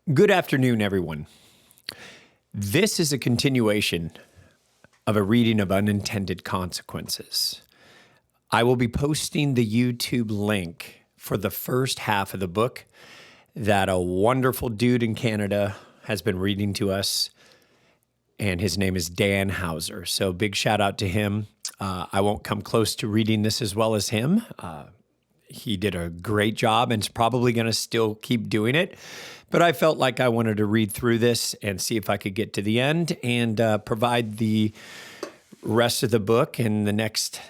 Good afternoon, everyone. This is a continuation of a reading of Unintended Consequences. I will be posting the YouTube link for the first half of the book that a wonderful dude in Canada has been reading to us, and his name is Dan Hauser. So big shout out to him. I won't come close to reading this as well as him. He did a great job and is probably going to still keep doing it. But I felt like I wanted to read through this and see if I could get to the end and provide the rest of the book in the next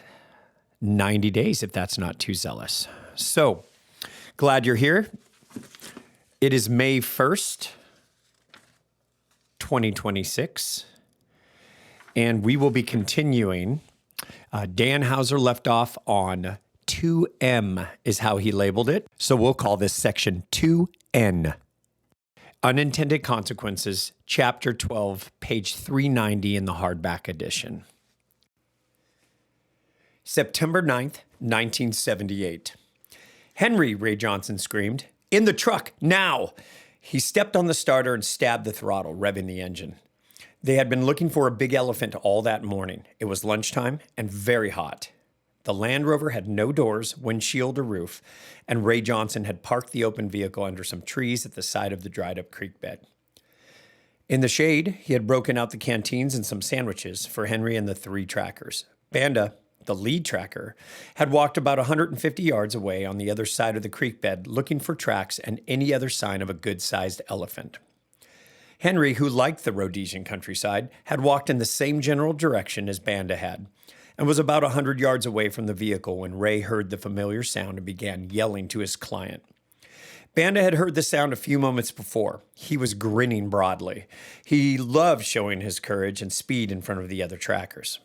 90 days, if that's not too zealous. So glad you're here. It is May 1st, 2026, and we will be continuing. Dan Hauser left off on 2M is how he labeled it. So we'll call this section 2N. Unintended Consequences, Chapter 12, page 390 in the hardback edition. September 9th, 1978. "Henry," Ray Johnson screamed. "In the truck, now!" He stepped on the starter and stabbed the throttle, revving the engine. They had been looking for a big elephant all that morning. It was lunchtime and very hot. The Land Rover had no doors, windshield, or roof, and Ray Johnson had parked the open vehicle under some trees at the side of the dried-up creek bed. In the shade, he had broken out the canteens and some sandwiches for Henry and the three trackers. Banda, the lead tracker, had walked about 150 yards away on the other side of the creek bed looking for tracks and any other sign of a good-sized elephant. Henry, who liked the Rhodesian countryside, had walked in the same general direction as Banda had, and was about 100 yards away from the vehicle when Ray heard the familiar sound and began yelling to his client. Banda had heard the sound a few moments before. He was grinning broadly. He loved showing his courage and speed in front of the other trackers.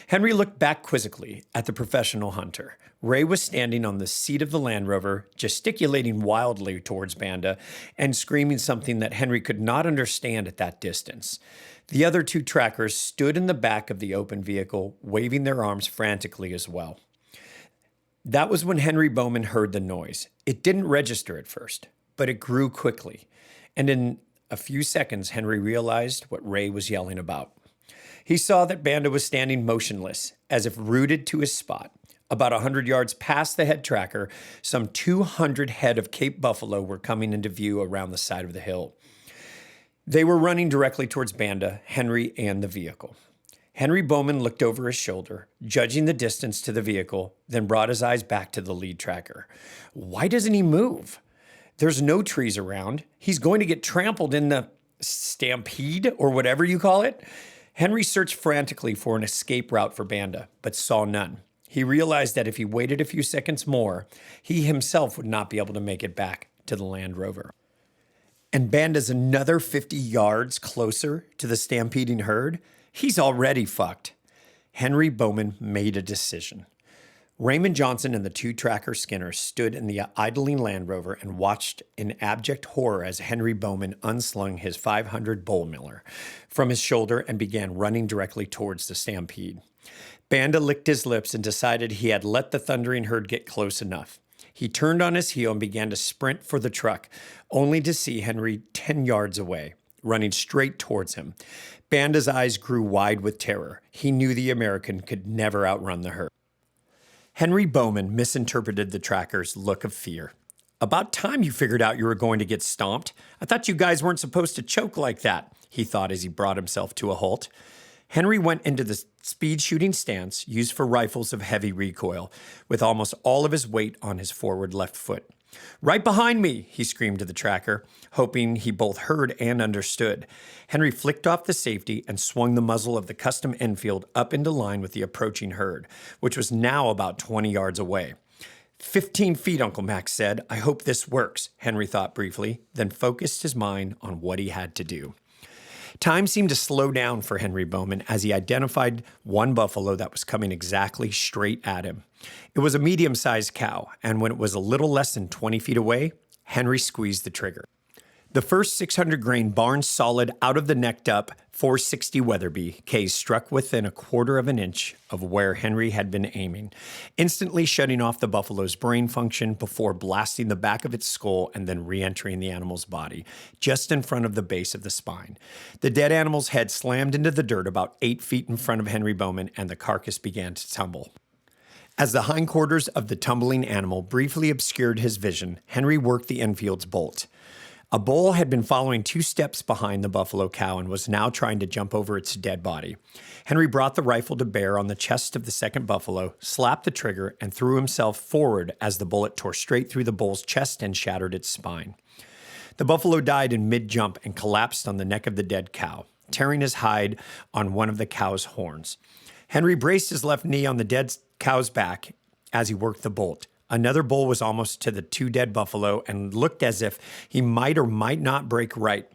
Henry looked back quizzically at the professional hunter. Ray was standing on the seat of the Land Rover, gesticulating wildly towards Banda and screaming something that Henry could not understand at that distance. The other two trackers stood in the back of the open vehicle, waving their arms frantically as well. That was when Henry Bowman heard the noise. It didn't register at first, but it grew quickly. And in a few seconds, Henry realized what Ray was yelling about. He saw that Banda was standing motionless, as if rooted to his spot. About 100 yards past the head tracker, some 200 head of Cape buffalo were coming into view around the side of the hill. They were running directly towards Banda, Henry, and the vehicle. Henry Bowman looked over his shoulder, judging the distance to the vehicle, then brought his eyes back to the lead tracker. Why doesn't he move? There's no trees around. He's going to get trampled in the stampede, or whatever you call it. Henry searched frantically for an escape route for Banda, but saw none. He realized that if he waited a few seconds more, he himself would not be able to make it back to the Land Rover. And Banda's another 50 yards closer to the stampeding herd. He's already fucked. Henry Bowman made a decision. Raymond Johnson and the two tracker skinners stood in the idling Land Rover and watched in abject horror as Henry Bowman unslung his 500 bull miller from his shoulder and began running directly towards the stampede. Banda licked his lips and decided he had let the thundering herd get close enough. He turned on his heel and began to sprint for the truck, only to see Henry 10 yards away, running straight towards him. Banda's eyes grew wide with terror. He knew the American could never outrun the herd. Henry Bowman misinterpreted the tracker's look of fear. "About time you figured out you were going to get stomped. I thought you guys weren't supposed to choke like that," he thought as he brought himself to a halt. Henry went into the speed shooting stance used for rifles of heavy recoil, with almost all of his weight on his forward left foot. "Right behind me," he screamed to the tracker, hoping he both heard and understood. Henry flicked off the safety and swung the muzzle of the custom Enfield up into line with the approaching herd, which was now about 20 yards away. 15 feet, Uncle Max said. "I hope this works," Henry thought briefly, then focused his mind on what he had to do. Time seemed to slow down for Henry Bowman as he identified one buffalo that was coming exactly straight at him. It was a medium-sized cow, and when it was a little less than 20 feet away, Henry squeezed the trigger. The first 600-grain barn solid out of the necked up 460 Weatherby case struck within a quarter of an inch of where Henry had been aiming, instantly shutting off the buffalo's brain function before blasting the back of its skull and then re-entering the animal's body, just in front of the base of the spine. The dead animal's head slammed into the dirt about 8 feet in front of Henry Bowman, and the carcass began to tumble. As the hindquarters of the tumbling animal briefly obscured his vision, Henry worked the Enfield's bolt. A bull had been following 2 steps behind the buffalo cow and was now trying to jump over its dead body. Henry brought the rifle to bear on the chest of the second buffalo, slapped the trigger, and threw himself forward as the bullet tore straight through the bull's chest and shattered its spine. The buffalo died in mid-jump and collapsed on the neck of the dead cow, tearing his hide on one of the cow's horns. Henry braced his left knee on the dead cow's back as he worked the bolt. Another bull was almost to the 2 dead buffalo and looked as if he might or might not break right.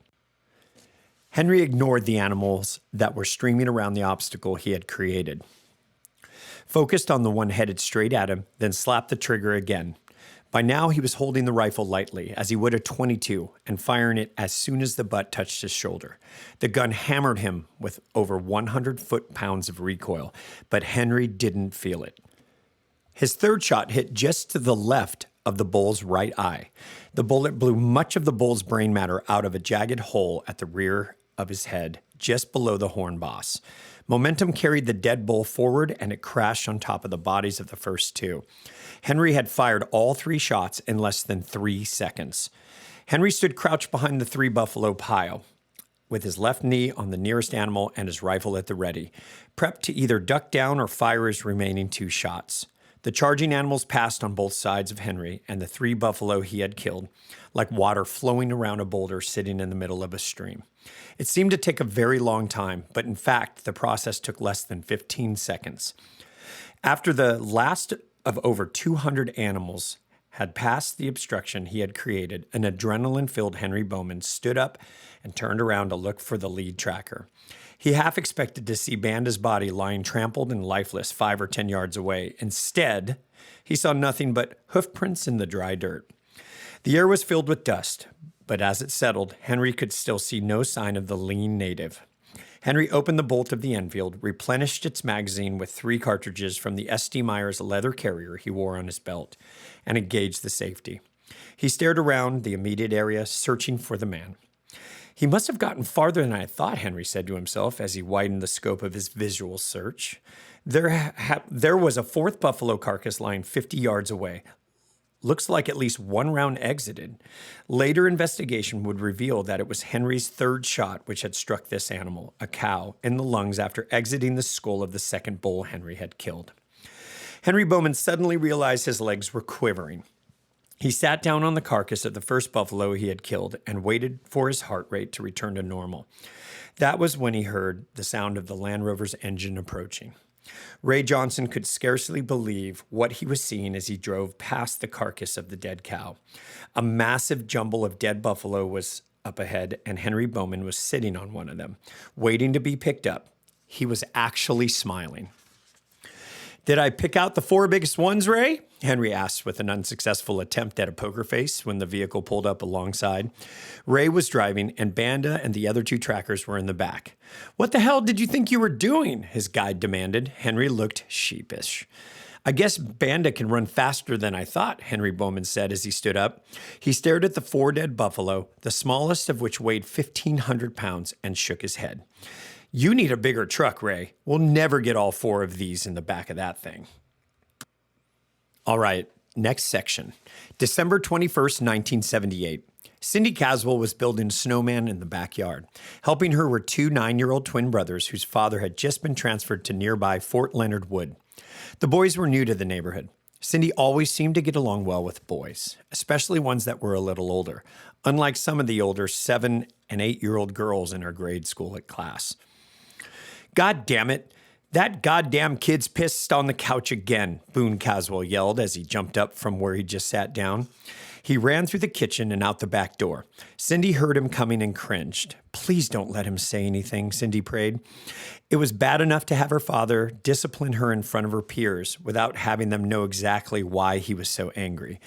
Henry ignored the animals that were streaming around the obstacle he had created, focused on the one headed straight at him, then slapped the trigger again. By now, he was holding the rifle lightly, as he would a .22, and firing it as soon as the butt touched his shoulder. The gun hammered him with over 100 foot-pounds of recoil, but Henry didn't feel it. His third shot hit just to the left of the bull's right eye. The bullet blew much of the bull's brain matter out of a jagged hole at the rear of his head, just below the horn boss. Momentum carried the dead bull forward, and it crashed on top of the bodies of the first 2. Henry had fired all 3 shots in less than 3 seconds. Henry stood crouched behind the 3 buffalo pile, with his left knee on the nearest animal and his rifle at the ready, prepped to either duck down or fire his remaining 2 shots. The charging animals passed on both sides of Henry and the 3 buffalo he had killed, like water flowing around a boulder sitting in the middle of a stream. It seemed to take a very long time, but in fact, the process took less than 15 seconds. After the last of over 200 animals had passed the obstruction he had created, an adrenaline-filled Henry Bowman stood up and turned around to look for the lead tracker. He half expected to see Banda's body lying trampled and lifeless 5 or 10 yards away. Instead, he saw nothing but hoof prints in the dry dirt. The air was filled with dust, but as it settled, Henry could still see no sign of the lean native. Henry opened the bolt of the Enfield, replenished its magazine with 3 cartridges from the S.D. Myers leather carrier he wore on his belt, and engaged the safety. He stared around the immediate area, searching for the man. He must have gotten farther than I thought, Henry said to himself as he widened the scope of his visual search. There was a 4th buffalo carcass lying 50 yards away. Looks like at least 1 round exited. Later investigation would reveal that it was Henry's 3rd shot which had struck this animal, a cow, in the lungs after exiting the skull of the 2nd bull Henry had killed. Henry Bowman suddenly realized his legs were quivering. He sat down on the carcass of the first buffalo he had killed and waited for his heart rate to return to normal. That was when he heard the sound of the Land Rover's engine approaching. Ray Johnson could scarcely believe what he was seeing as he drove past the carcass of the dead cow. A massive jumble of dead buffalo was up ahead, and Henry Bowman was sitting on one of them, waiting to be picked up. He was actually smiling. "Did I pick out the 4 biggest ones, Ray?" Henry asked with an unsuccessful attempt at a poker face when the vehicle pulled up alongside. Ray was driving, and Banda and the other 2 trackers were in the back. "What the hell did you think you were doing?" his guide demanded. Henry looked sheepish. "I guess Banda can run faster than I thought," Henry Bowman said as he stood up. He stared at the 4 dead buffalo, the smallest of which weighed 1,500 pounds, and shook his head. "You need a bigger truck, Ray. We'll never get all 4 of these in the back of that thing." All right, next section. December 21st, 1978. Cindy Caswell was building a snowman in the backyard. Helping her were 2 9-year-old twin brothers whose father had just been transferred to nearby Fort Leonard Wood. The boys were new to the neighborhood. Cindy always seemed to get along well with boys, especially ones that were a little older, unlike some of the older 7- and 8-year-old girls in her grade school class. "God damn it. That goddamn kid's pissed on the couch again," Boone Caswell yelled as he jumped up from where he just sat down. He ran through the kitchen and out the back door. Cindy heard him coming and cringed. "Please don't let him say anything," Cindy prayed. It was bad enough to have her father discipline her in front of her peers without having them know exactly why he was so angry.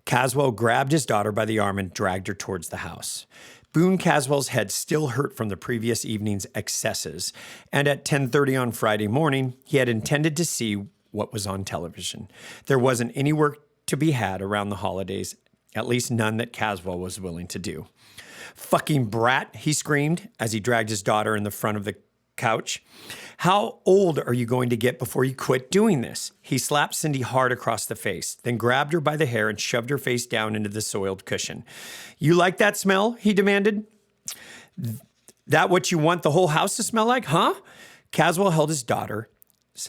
Caswell grabbed his daughter by the arm and dragged her towards the house. Boone Caswell's head still hurt from the previous evening's excesses, and at 10:30 on Friday morning, he had intended to see what was on television. There wasn't any work to be had around the holidays, at least none that Caswell was willing to do. "Fucking brat," he screamed as he dragged his daughter in the front of the couch. "How old are you going to get before you quit doing this?" He slapped Cindy hard across the face, then grabbed her by the hair and shoved her face down into the soiled cushion. "You like that smell?" he demanded. "That what you want the whole house to smell like, huh?" Caswell held his daughter's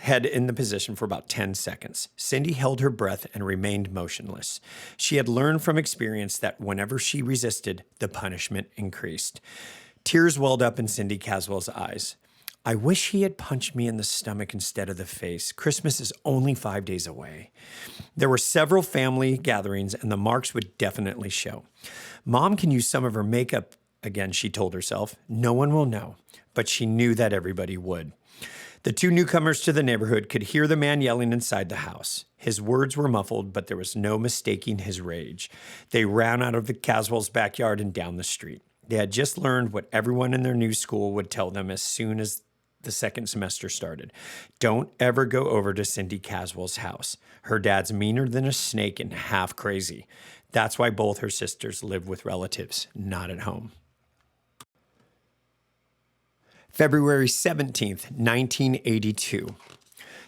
head in the position for about 10 seconds. Cindy held her breath and remained motionless. She had learned from experience that whenever she resisted, the punishment increased. Tears welled up in Cindy Caswell's eyes. "I wish he had punched me in the stomach instead of the face. Christmas is only 5 days away." There were several family gatherings, and the marks would definitely show. Mom can use some of her makeup again, she told herself. No one will know, but she knew that everybody would. The two newcomers to the neighborhood could hear the man yelling inside the house. His words were muffled, but there was no mistaking his rage. They ran out of the Caswell's backyard and down the street. They had just learned what everyone in their new school would tell them as soon as the second semester started. Don't ever go over to Cindy Caswell's house. Her dad's meaner than a snake and half crazy. That's why both her sisters live with relatives, not at home. February 17th, 1982.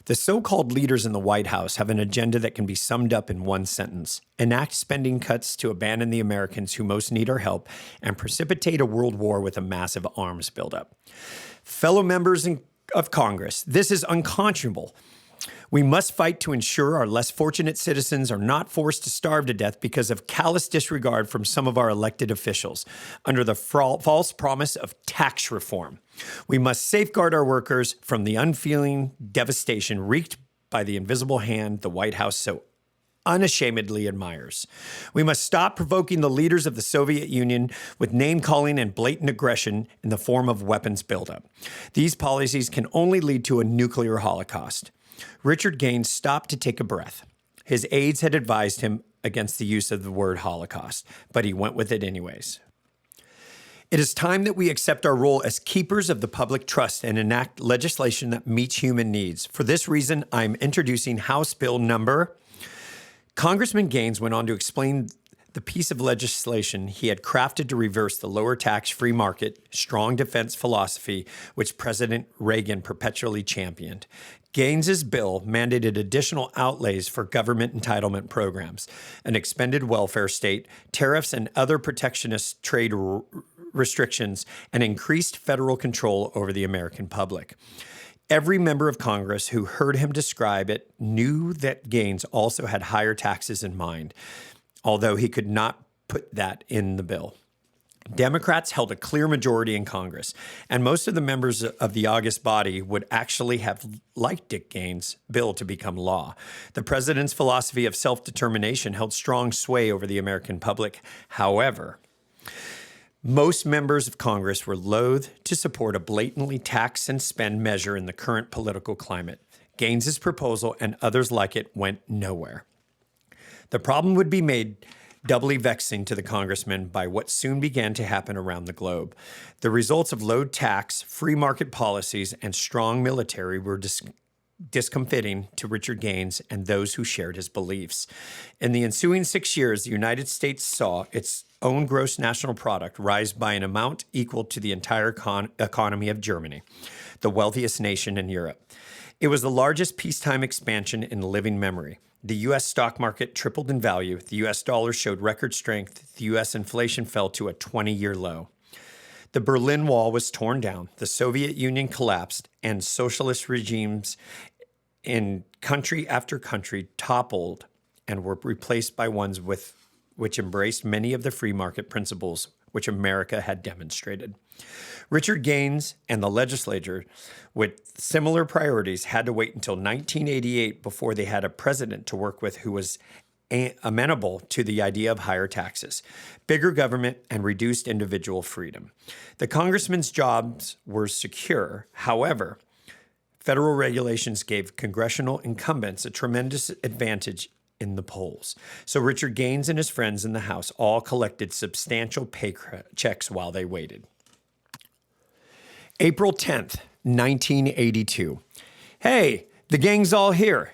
The so-called leaders in the White House have an agenda that can be summed up in one sentence: enact spending cuts to abandon the Americans who most need our help and precipitate a world war with a massive arms buildup. Fellow members of Congress, this is unconscionable. We must fight to ensure our less fortunate citizens are not forced to starve to death because of callous disregard from some of our elected officials under the false promise of tax reform. We must safeguard our workers from the unfeeling devastation wreaked by the invisible hand the White House so unashamedly admires. We must stop provoking the leaders of the Soviet Union with name-calling and blatant aggression in the form of weapons buildup. These policies can only lead to a nuclear holocaust. Richard Gaines stopped to take a breath. His aides had advised him against the use of the word Holocaust, but he went with it anyways. It is time that we accept our role as keepers of the public trust and enact legislation that meets human needs. For this reason, I'm introducing House Bill number. Congressman Gaines went on to explain the piece of legislation he had crafted to reverse the lower tax free market, strong defense philosophy, which President Reagan perpetually championed. Gaines's bill mandated additional outlays for government entitlement programs, an expanded welfare state, tariffs and other protectionist trade restrictions, and increased federal control over the American public. Every member of Congress who heard him describe it knew that Gaines also had higher taxes in mind, although he could not put that in the bill. Democrats held a clear majority in Congress, and most of the members of the august body would actually have liked Dick Gaines' bill to become law. The president's philosophy of self-determination held strong sway over the American public. However, most members of Congress were loath to support a blatantly tax and spend measure in the current political climate. Gaines's proposal and others like it went nowhere. The problem would be made doubly vexing to the congressman by what soon began to happen around the globe. The results of low tax, free market policies, and strong military were discomfiting to Richard Gaines and those who shared his beliefs. In the ensuing 6 years, the United States saw its own gross national product rise by an amount equal to the entire economy of Germany, the wealthiest nation in Europe. It was the largest peacetime expansion in living memory. The U.S. stock market tripled in value. The U.S. dollar showed record strength. The U.S. inflation fell to a 20-year low. The Berlin Wall was torn down. The Soviet Union collapsed, and socialist regimes in country after country toppled and were replaced by ones which embraced many of the free market principles which America had demonstrated. Richard Gaines and the legislature with similar priorities had to wait until 1988 before they had a president to work with who was amenable to the idea of higher taxes, bigger government, and reduced individual freedom. The congressman's jobs were secure. However, federal regulations gave congressional incumbents a tremendous advantage in the polls. So Richard Gaines and his friends in the House all collected substantial checks while they waited. April 10th, 1982. Hey, the gang's all here.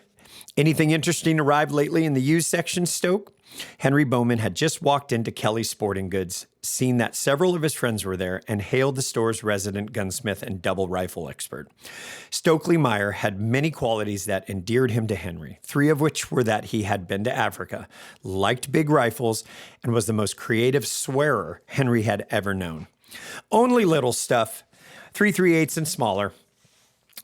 Anything interesting arrived lately in the used section, Stoke? Henry Bowman had just walked into Kelly's Sporting Goods, seen that several of his friends were there, and hailed the store's resident gunsmith and double rifle expert. Stokely Meyer had many qualities that endeared him to Henry, three of which were that he had been to Africa, liked big rifles, and was the most creative swearer Henry had ever known. Only little stuff, 3/3/8 and smaller.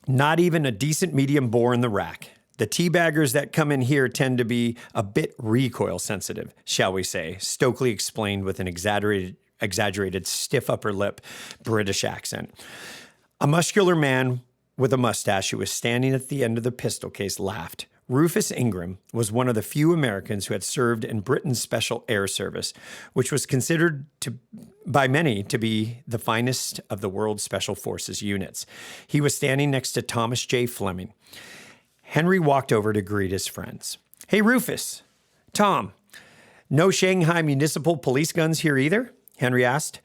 Not even a decent medium bore in the rack. The teabaggers that come in here tend to be a bit recoil sensitive, shall we say, Stokely explained with an exaggerated stiff upper lip British accent. A muscular man with a mustache who was standing at the end of the pistol case laughed. Rufus Ingram was one of the few Americans who had served in Britain's Special Air Service, which was considered by many to be the finest of the world's Special Forces units. He was standing next to Thomas J. Fleming. Henry walked over to greet his friends. Hey, Rufus. Tom, no Shanghai municipal police guns here either? Henry asked,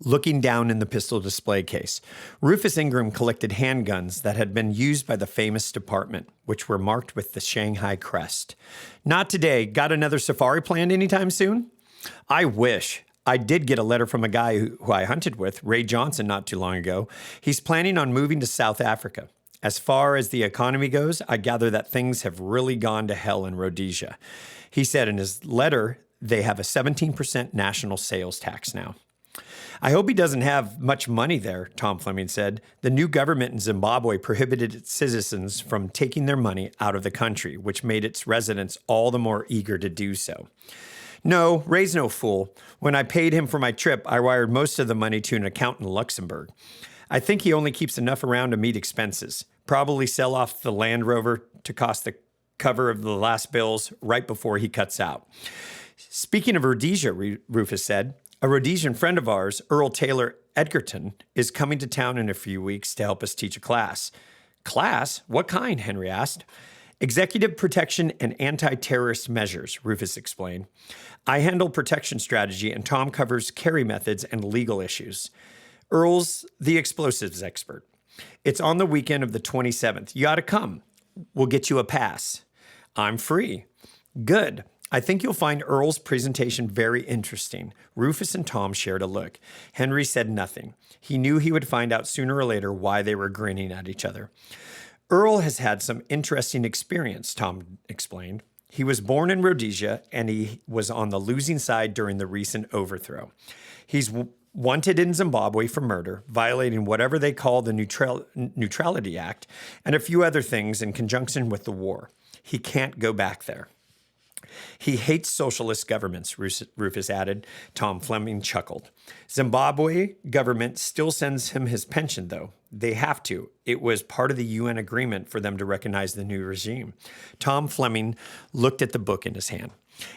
looking down in the pistol display case. Rufus Ingram collected handguns that had been used by the famous department, which were marked with the Shanghai crest. Not today. Got another safari planned anytime soon? I wish. I did get a letter from a guy who I hunted with, Ray Johnson, not too long ago. He's planning on moving to South Africa. As far as the economy goes, I gather that things have really gone to hell in Rhodesia. He said in his letter they have a 17% national sales tax now. I hope he doesn't have much money there, Tom Fleming said. The new government in Zimbabwe prohibited its citizens from taking their money out of the country, which made its residents all the more eager to do so. No, Ray's no fool. When I paid him for my trip, I wired most of the money to an account in Luxembourg. I think he only keeps enough around to meet expenses. Probably sell off the Land Rover to cost the cover of the last bills right before he cuts out. Speaking of Rhodesia, Rufus said, a Rhodesian friend of ours, Earl Taylor Edgerton, is coming to town in a few weeks to help us teach a class. Class? What kind? Henry asked. Executive protection and anti-terrorist measures, Rufus explained. I handle protection strategy and Tom covers carry methods and legal issues. Earl's the explosives expert. It's on the weekend of the 27th. You ought to come. We'll get you a pass. I'm free. Good. I think you'll find Earl's presentation very interesting. Rufus and Tom shared a look. Henry said nothing. He knew he would find out sooner or later why they were grinning at each other. Earl has had some interesting experience, Tom explained. He was born in Rhodesia, and he was on the losing side during the recent overthrow. He's wanted in Zimbabwe for murder, violating whatever they call the Neutrality Act, and a few other things in conjunction with the war. He can't go back there. He hates socialist governments, Rufus added. Tom Fleming chuckled. Zimbabwe government still sends him his pension, though. They have to. It was part of the UN agreement for them to recognize the new regime. Tom Fleming looked at the book in his hand.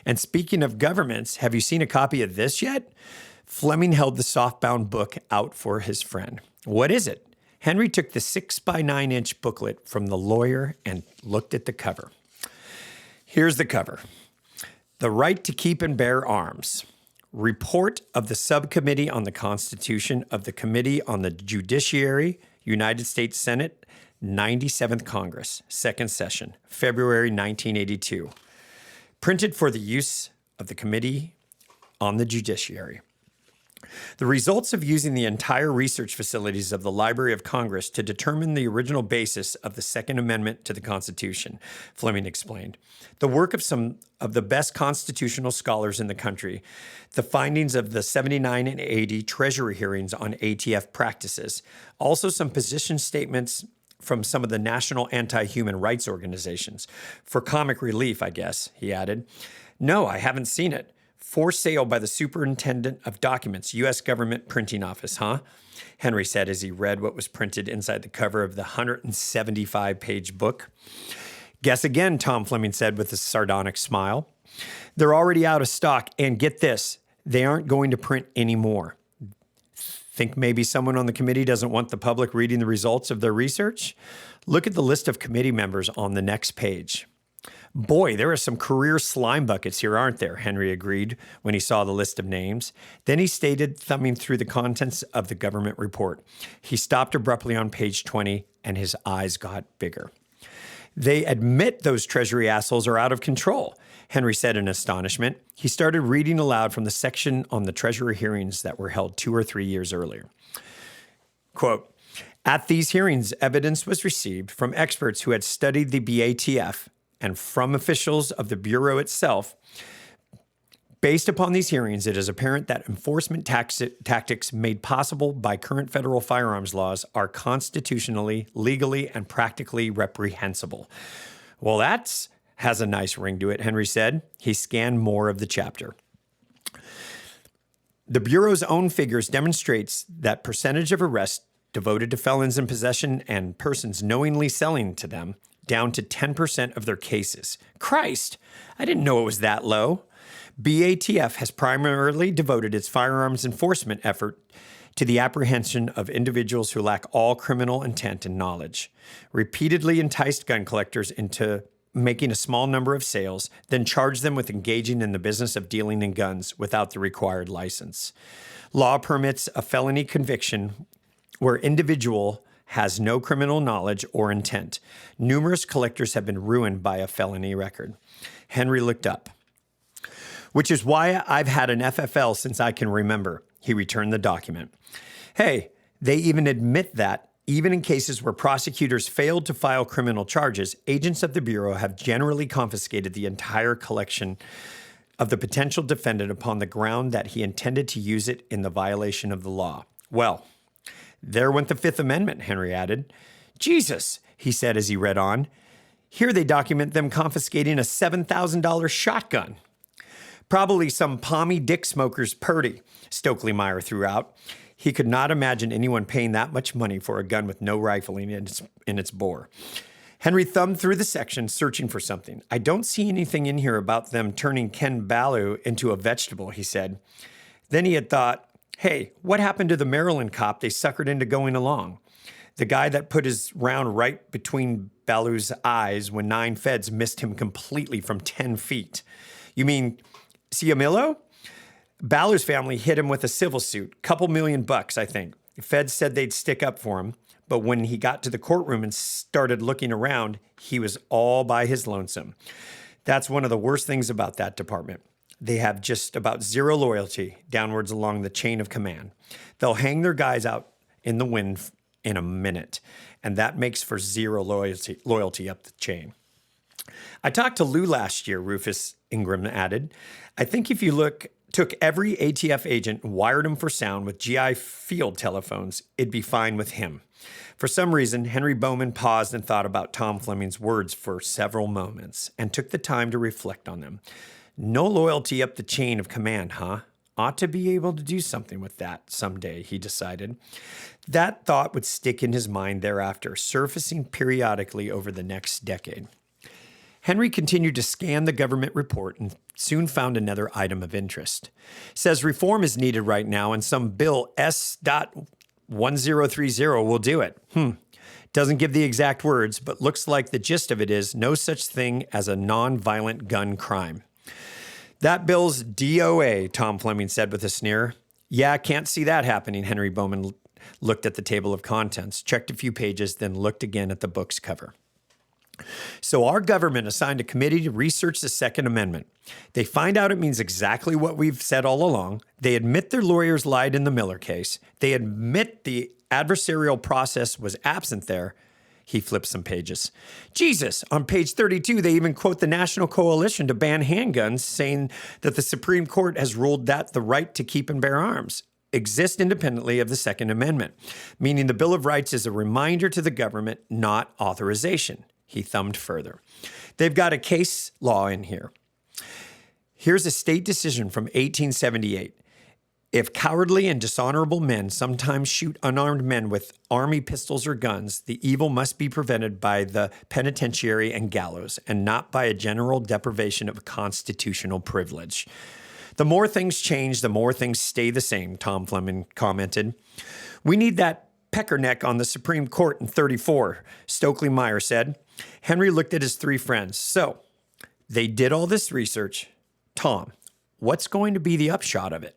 And speaking of governments, have you seen a copy of this yet? Fleming held the softbound book out for his friend. What is it? Henry took the 6x9-inch booklet from the lawyer and looked at the cover. Here's the cover. The Right to Keep and Bear Arms. Report of the Subcommittee on the Constitution of the Committee on the Judiciary, United States Senate, 97th Congress, Second Session, February 1982. Printed for the use of the Committee on the Judiciary. The results of using the entire research facilities of the Library of Congress to determine the original basis of the Second Amendment to the Constitution, Fleming explained. The work of some of the best constitutional scholars in the country, the findings of the 79 and 80 Treasury hearings on ATF practices, also some position statements from some of the national anti-human rights organizations. For comic relief, I guess, he added. No, I haven't seen it. For sale by the Superintendent of Documents, U.S. Government Printing Office, huh? Henry said as he read what was printed inside the cover of the 175-page book. Guess again, Tom Fleming said with a sardonic smile. They're already out of stock, and get this, they aren't going to print any more. Think maybe someone on the committee doesn't want the public reading the results of their research? Look at the list of committee members on the next page. Boy, there are some career slime buckets here, aren't there? Henry agreed when he saw the list of names. Then he stated, thumbing through the contents of the government report. He stopped abruptly on page 20, and his eyes got bigger. They admit those Treasury assholes are out of control, Henry said in astonishment. He started reading aloud from the section on the Treasury hearings that were held 2 or 3 years earlier. Quote, at these hearings, evidence was received from experts who had studied the BATF and from officials of the Bureau itself. Based upon these hearings, it is apparent that enforcement tactics made possible by current federal firearms laws are constitutionally, legally, and practically reprehensible. Well, that has a nice ring to it, Henry said. He scanned more of the chapter. The Bureau's own figures demonstrates that percentage of arrests devoted to felons in possession and persons knowingly selling to them down to 10% of their cases. Christ, I didn't know it was that low. BATF has primarily devoted its firearms enforcement effort to the apprehension of individuals who lack all criminal intent and knowledge, repeatedly enticed gun collectors into making a small number of sales, then charged them with engaging in the business of dealing in guns without the required license. Law permits a felony conviction where individual has no criminal knowledge or intent. Numerous collectors have been ruined by a felony record. Henry looked up. Which is why I've had an FFL since I can remember. He returned the document. Hey, they even admit that, even in cases where prosecutors failed to file criminal charges, agents of the Bureau have generally confiscated the entire collection of the potential defendant upon the ground that he intended to use it in the violation of the law. Well, there went the Fifth Amendment, Henry added. Jesus, he said as he read on. Here they document them confiscating a $7,000 shotgun. Probably some palmy dick smoker's purdy, Stokely Meyer threw out. He could not imagine anyone paying that much money for a gun with no rifling in its bore. Henry thumbed through the section, searching for something. I don't see anything in here about them turning Ken Ballou into a vegetable, he said. Then he had thought, hey, what happened to the Maryland cop they suckered into going along? The guy that put his round right between Ballou's eyes when 9 feds missed him completely from 10 feet. You mean Ciamillo? Ballou's family hit him with a civil suit, couple $1,000,000, I think. The feds said they'd stick up for him, but when he got to the courtroom and started looking around, he was all by his lonesome. That's one of the worst things about that department. They have just about zero loyalty downwards along the chain of command. They'll hang their guys out in the wind in a minute, and that makes for zero loyalty up the chain. I talked to Lou last year, Rufus Ingram added. I think if you took every ATF agent and wired them for sound with GI field telephones, it'd be fine with him. For some reason, Henry Bowman paused and thought about Tom Fleming's words for several moments and took the time to reflect on them. No loyalty up the chain of command, huh? Ought to be able to do something with that someday, he decided. That thought would stick in his mind thereafter, surfacing periodically over the next decade. Henry continued to scan the government report and soon found another item of interest. Says reform is needed right now and some bill S.1030 will do it. Doesn't give the exact words, but looks like the gist of it is no such thing as a non-violent gun crime. That bill's DOA, Tom Fleming said with a sneer. Yeah, can't see that happening, Henry Bowman looked at the table of contents, checked a few pages, then looked again at the book's cover. So our government assigned a committee to research the Second Amendment. They find out it means exactly what we've said all along. They admit their lawyers lied in the Miller case. They admit the adversarial process was absent there. He flipped some pages. Jesus, on page 32, they even quote the National Coalition to ban handguns, saying that the Supreme Court has ruled that the right to keep and bear arms exist independently of the Second Amendment, meaning the Bill of Rights is a reminder to the government, not authorization. He thumbed further. They've got a case law in here. Here's a state decision from 1878. If cowardly and dishonorable men sometimes shoot unarmed men with army pistols or guns, the evil must be prevented by the penitentiary and gallows, and not by a general deprivation of constitutional privilege. The more things change, the more things stay the same, Tom Fleming commented. We need that peckerneck on the Supreme Court in 34, Stokely Meyer said. Henry looked at his 3 friends. So, They did all this research. Tom, what's going to be the upshot of it?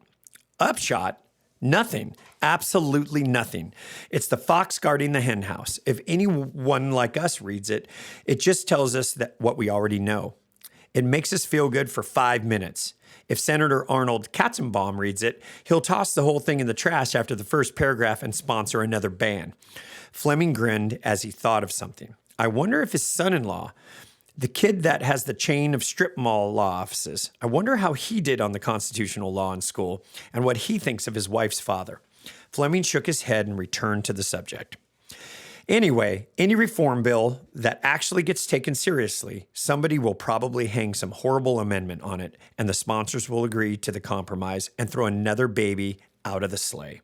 Upshot? Nothing. Absolutely nothing. It's the fox guarding the hen house. If anyone like us reads it, it just tells us that what we already know. It makes us feel good for 5 minutes. If Senator Arnold Katzenbaum reads it, he'll toss the whole thing in the trash after the first paragraph and sponsor another ban. Fleming grinned as he thought of something. I wonder if his son-in-law, the kid that has the chain of strip mall law offices, I wonder how he did on the constitutional law in school and what he thinks of his wife's father. Fleming shook his head and returned to the subject. Anyway, any reform bill that actually gets taken seriously, somebody will probably hang some horrible amendment on it, and the sponsors will agree to the compromise and throw another baby out of the sleigh.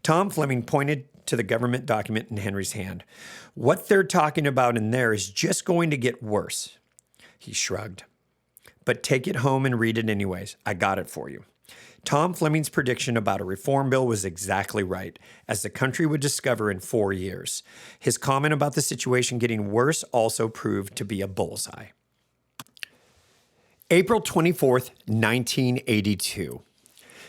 Tom Fleming pointed to the government document in Henry's hand. What they're talking about in there is just going to get worse. He shrugged. But take it home and read it anyways. I got it for you. Tom Fleming's prediction about a reform bill was exactly right, as the country would discover in 4 years. His comment about the situation getting worse also proved to be a bullseye. April 24th, 1982.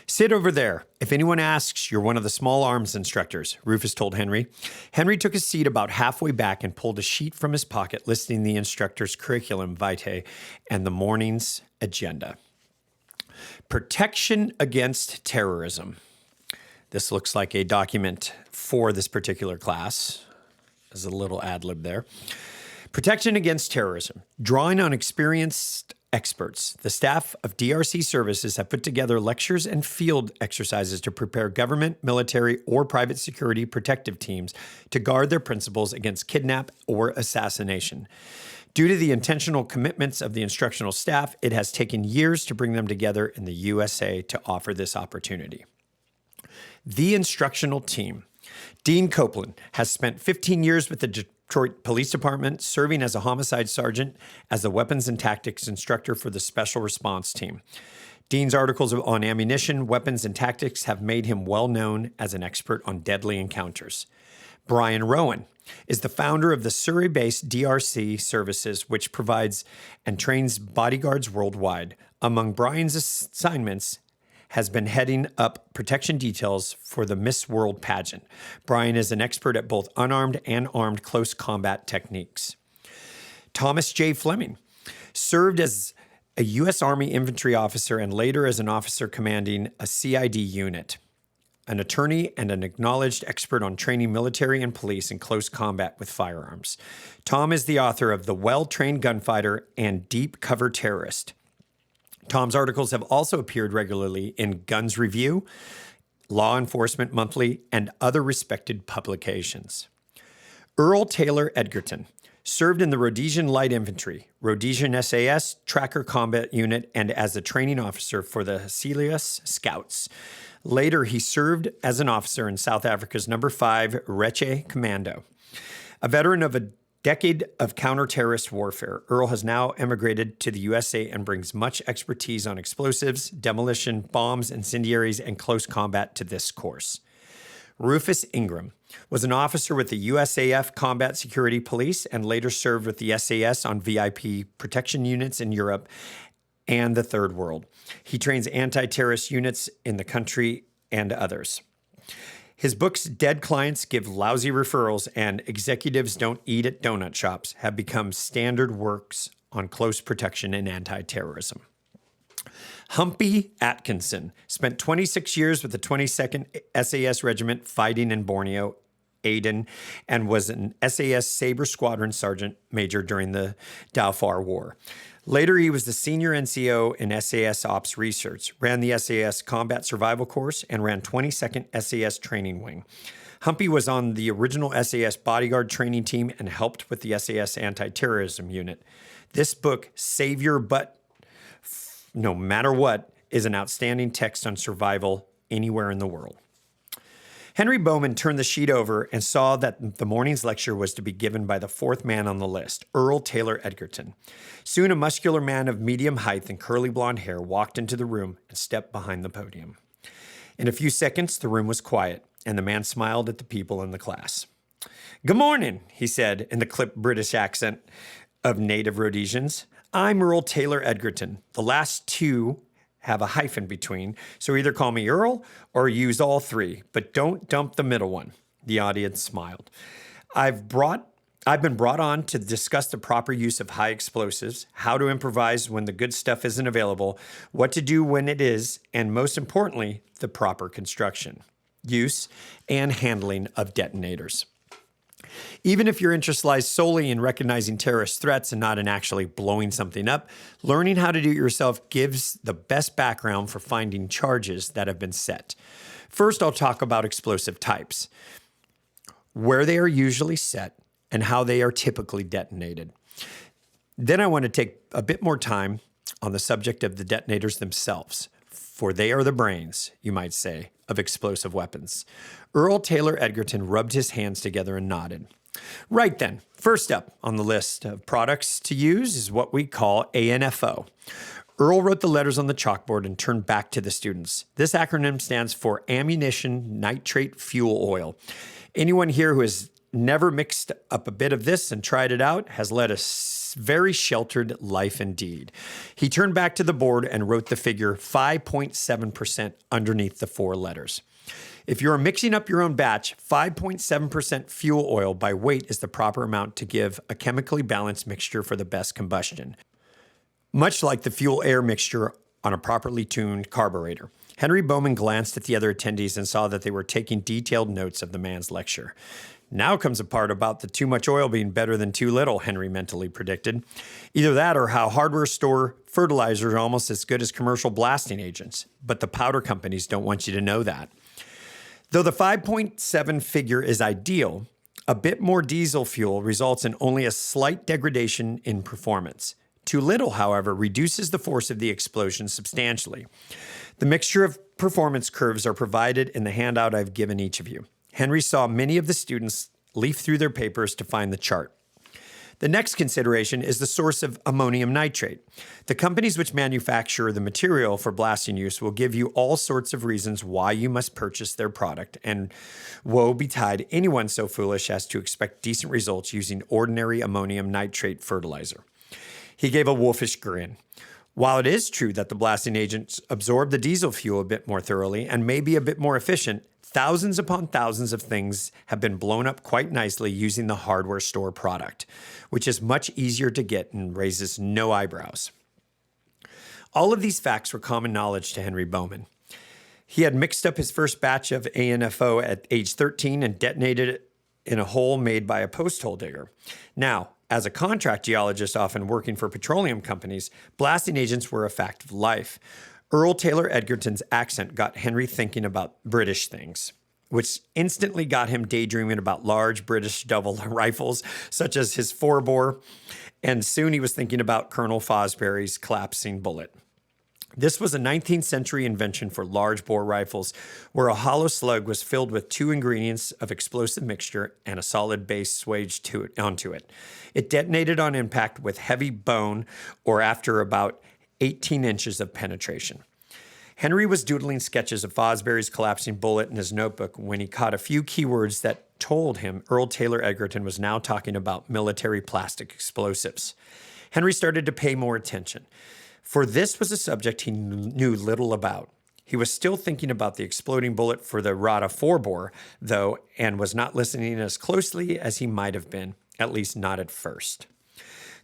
Sit over there. If anyone asks, you're one of the small arms instructors, Rufus told Henry. Henry took his seat about halfway back and pulled a sheet from his pocket listing the instructor's curriculum vitae and the morning's agenda. Protection against terrorism. This looks like a document for this particular class. There's a little ad lib there. Protection against terrorism. Drawing on experienced experts, the staff of DRC services have put together lectures and field exercises to prepare government, military, or private security protective teams to guard their principals against kidnap or assassination. Due to the intentional commitments of the instructional staff, it has taken years to bring them together in the USA to offer this opportunity. The instructional team. Dean Copeland has spent 15 years with the Detroit Police Department, serving as a homicide sergeant as the weapons and tactics instructor for the Special Response Team. Dean's articles on ammunition, weapons, and tactics have made him well known as an expert on deadly encounters. Brian Rowan is the founder of the Surrey-based DRC Services, which provides and trains bodyguards worldwide. Among Brian's assignments has been heading up protection details for the Miss World pageant. Brian is an expert at both unarmed and armed close combat techniques. Thomas J. Fleming served as a U.S. Army infantry officer and later as an officer commanding a CID unit. An attorney and an acknowledged expert on training military and police in close combat with firearms. Tom is the author of The Well-Trained Gunfighter and Deep Cover Terrorist. Tom's articles have also appeared regularly in Guns Review, Law Enforcement Monthly, and other respected publications. Earl Taylor Edgerton served in the Rhodesian Light Infantry, Rhodesian SAS, Tracker Combat Unit, and as a training officer for the Helios Scouts. Later, he served as an officer in South Africa's No. 5 Reche Commando. A veteran of a decade of counter-terrorist warfare, Earl has now emigrated to the USA and brings much expertise on explosives, demolition, bombs, incendiaries, and close combat to this course. Rufus Ingram was an officer with the USAF Combat Security Police and later served with the SAS on VIP protection units in Europe and the Third World. He trains anti-terrorist units in the country and others. His books, Dead Clients Give Lousy Referrals and Executives Don't Eat at Donut Shops, have become standard works on close protection and anti-terrorism. Humpy Atkinson spent 26 years with the 22nd SAS Regiment fighting in Borneo, Aden, and was an SAS Sabre Squadron Sergeant Major during the Darfur War. Later, he was the senior NCO in SAS Ops Research, ran the SAS Combat Survival Course, and ran 22nd SAS Training Wing. Humpy was on the original SAS Bodyguard training team and helped with the SAS Anti-Terrorism Unit. This book, Save Your Butt No Matter What, is an outstanding text on survival anywhere in the world. Henry Bowman turned the sheet over and saw that the morning's lecture was to be given by the fourth man on the list, Earl Taylor Edgerton. Soon, a muscular man of medium height and curly blonde hair walked into the room and stepped behind the podium. In a few seconds, the room was quiet, and the man smiled at the people in the class. "Good morning," he said in the clipped British accent of native Rhodesians. I'm Earl Taylor Edgerton. The last two have a hyphen between, so either call me Earl or use all three, but don't dump the middle one. The audience smiled. I've been brought on to discuss the proper use of high explosives, how to improvise when the good stuff isn't available, what to do when it is, and most importantly, the proper construction, use, and handling of detonators. Even if your interest lies solely in recognizing terrorist threats and not in actually blowing something up, learning how to do it yourself gives the best background for finding charges that have been set. First, I'll talk about explosive types, where they are usually set, and how they are typically detonated. Then I want to take a bit more time on the subject of the detonators themselves, for they are the brains, you might say, of explosive weapons. Earl Taylor Edgerton rubbed his hands together and nodded. Right then, first up on the list of products to use is what we call ANFO. Earl wrote the letters on the chalkboard and turned back to the students. This acronym stands for Ammunition Nitrate Fuel Oil. Anyone here who has never mixed up a bit of this and tried it out has led a very sheltered life indeed. He turned back to the board and wrote the figure 5.7% underneath the four letters. If you're mixing up your own batch, 5.7% fuel oil by weight is the proper amount to give a chemically balanced mixture for the best combustion, much like the fuel-air mixture on a properly tuned carburetor. Henry Bowman glanced at the other attendees and saw that they were taking detailed notes of the man's lecture. Now comes a part about the too much oil being better than too little, Henry mentally predicted. Either that or how hardware store fertilizers are almost as good as commercial blasting agents. But the powder companies don't want you to know that. Though the 5.7 figure is ideal, a bit more diesel fuel results in only a slight degradation in performance. Too little, however, reduces the force of the explosion substantially. The mixture of performance curves are provided in the handout I've given each of you. Henry saw many of the students leaf through their papers to find the chart. The next consideration is the source of ammonium nitrate. The companies which manufacture the material for blasting use will give you all sorts of reasons why you must purchase their product, and woe betide anyone so foolish as to expect decent results using ordinary ammonium nitrate fertilizer. He gave a wolfish grin. While it is true that the blasting agents absorb the diesel fuel a bit more thoroughly and may be a bit more efficient, thousands upon thousands of things have been blown up quite nicely using the hardware store product, which is much easier to get and raises no eyebrows. All of these facts were common knowledge to Henry Bowman. He had mixed up his first batch of ANFO at age 13 and detonated it in a hole made by a post hole digger. Now, as a contract geologist often working for petroleum companies, blasting agents were a fact of life. Earl Taylor Edgerton's accent got Henry thinking about British things, which instantly got him daydreaming about large British double rifles, such as his 4-bore, and soon he was thinking about Colonel Fosbury's collapsing bullet. This was a 19th century invention for large bore rifles, where a hollow slug was filled with two ingredients of explosive mixture and a solid base swaged onto it. It detonated on impact with heavy bone or after about 18 inches of penetration. Henry was doodling sketches of Fosbury's collapsing bullet in his notebook when he caught a few keywords that told him Earl Taylor Edgerton was now talking about military plastic explosives. Henry started to pay more attention, for this was a subject he knew little about. He was still thinking about the exploding bullet for the Rada 4-bore, though, and was not listening as closely as he might have been, at least not at first.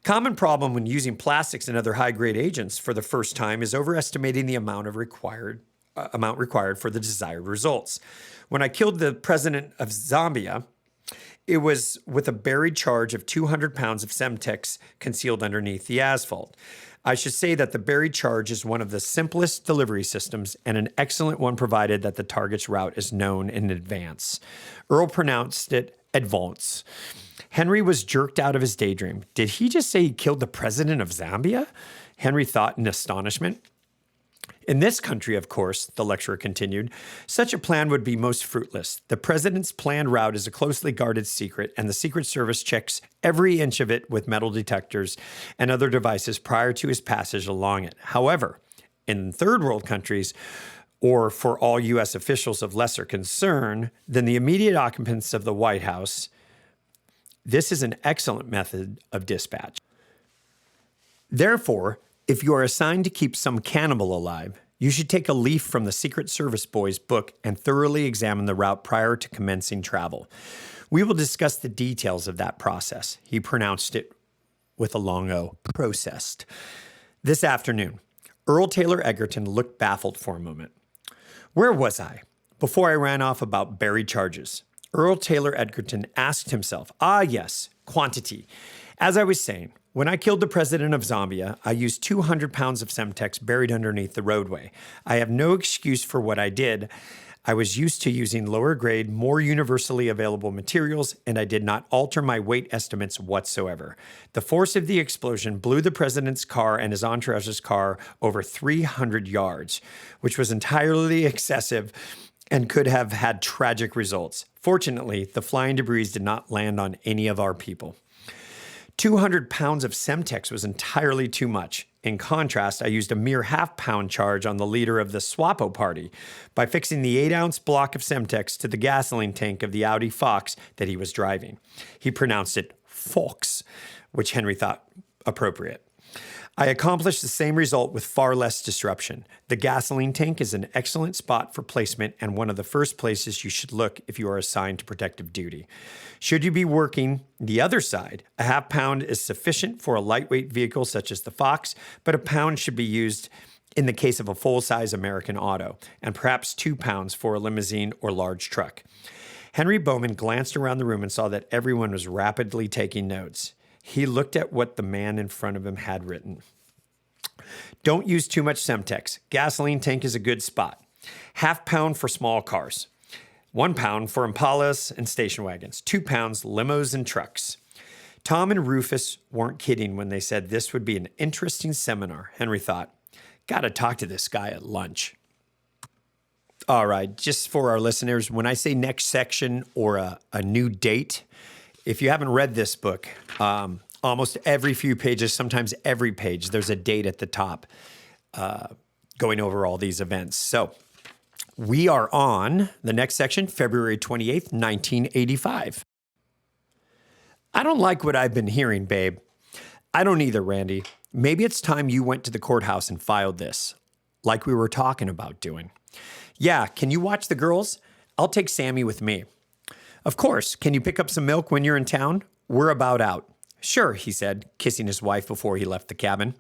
Common problem when using plastics and other high-grade agents for the first time is overestimating the amount required for the desired results. When I killed the president of Zambia, it was with a buried charge of 200 pounds of Semtex concealed underneath the asphalt. I should say that the buried charge is one of the simplest delivery systems and an excellent one provided that the target's route is known in advance. Earl pronounced it advance. Henry was jerked out of his daydream. Did he just say he killed the president of Zambia? Henry thought in astonishment. In this country, of course, the lecturer continued, such a plan would be most fruitless. The president's planned route is a closely guarded secret, and the Secret Service checks every inch of it with metal detectors and other devices prior to his passage along it. However, in third world countries, or for all U.S. officials of lesser concern than the immediate occupants of the White House, this is an excellent method of dispatch. Therefore, if you are assigned to keep some cannibal alive, you should take a leaf from the Secret Service boy's book and thoroughly examine the route prior to commencing travel. We will discuss the details of that process. He pronounced it with a long O, processed. This afternoon, Earl Taylor Egerton looked baffled for a moment. Where was I? Before I ran off about buried charges. Earl Taylor Egerton asked himself, yes, quantity. As I was saying, when I killed the president of Zambia, I used 200 pounds of Semtex buried underneath the roadway. I have no excuse for what I did. I was used to using lower grade, more universally available materials, and I did not alter my weight estimates whatsoever. The force of the explosion blew the president's car and his entourage's car over 300 yards, which was entirely excessive and could have had tragic results. Fortunately, the flying debris did not land on any of our people. 200 pounds of Semtex was entirely too much. In contrast, I used a mere half-pound charge on the leader of the Swapo party by fixing the 8-ounce block of Semtex to the gasoline tank of the Audi Fox that he was driving. He pronounced it Fox, which Henry thought appropriate. I accomplished the same result with far less disruption. The gasoline tank is an excellent spot for placement and one of the first places you should look if you are assigned to protective duty. Should you be working the other side, a half-pound is sufficient for a lightweight vehicle such as the Fox, but a pound should be used in the case of a full-size American auto, and perhaps 2 pounds for a limousine or large truck. Henry Bowman glanced around the room and saw that everyone was rapidly taking notes. He looked at what the man in front of him had written. Don't use too much Semtex. Gasoline tank is a good spot. Half-pound for small cars. 1 pound for Impalas and station wagons. 2 pounds limos and trucks. Tom and Rufus weren't kidding when they said this would be an interesting seminar. Henry thought, gotta talk to this guy at lunch. All right, just for our listeners, when I say next section or a new date, if you haven't read this book, almost every few pages, sometimes every page, there's a date at the top going over all these events. So we are on the next section, February 28th, 1985. I don't like what I've been hearing, babe. I don't either, Randy. Maybe it's time you went to the courthouse and filed this, like we were talking about doing. Yeah, can you watch the girls? I'll take Sammy with me. Of course. Can you pick up some milk when you're in town? We're about out. Sure, he said, kissing his wife before he left the cabin.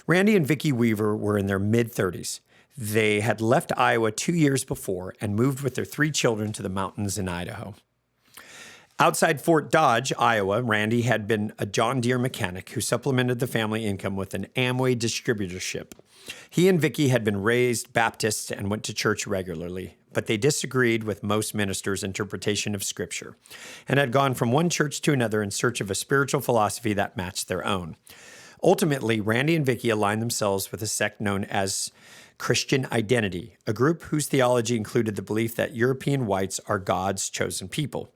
Randy and Vicki Weaver were in their mid-30s. They had left Iowa 2 years before and moved with their 3 children to the mountains in Idaho. Outside Fort Dodge, Iowa, Randy had been a John Deere mechanic who supplemented the family income with an Amway distributorship. He and Vicki had been raised Baptists and went to church regularly, but they disagreed with most ministers' interpretation of Scripture and had gone from one church to another in search of a spiritual philosophy that matched their own. Ultimately, Randy and Vicki aligned themselves with a sect known as Christian Identity, a group whose theology included the belief that European whites are God's chosen people.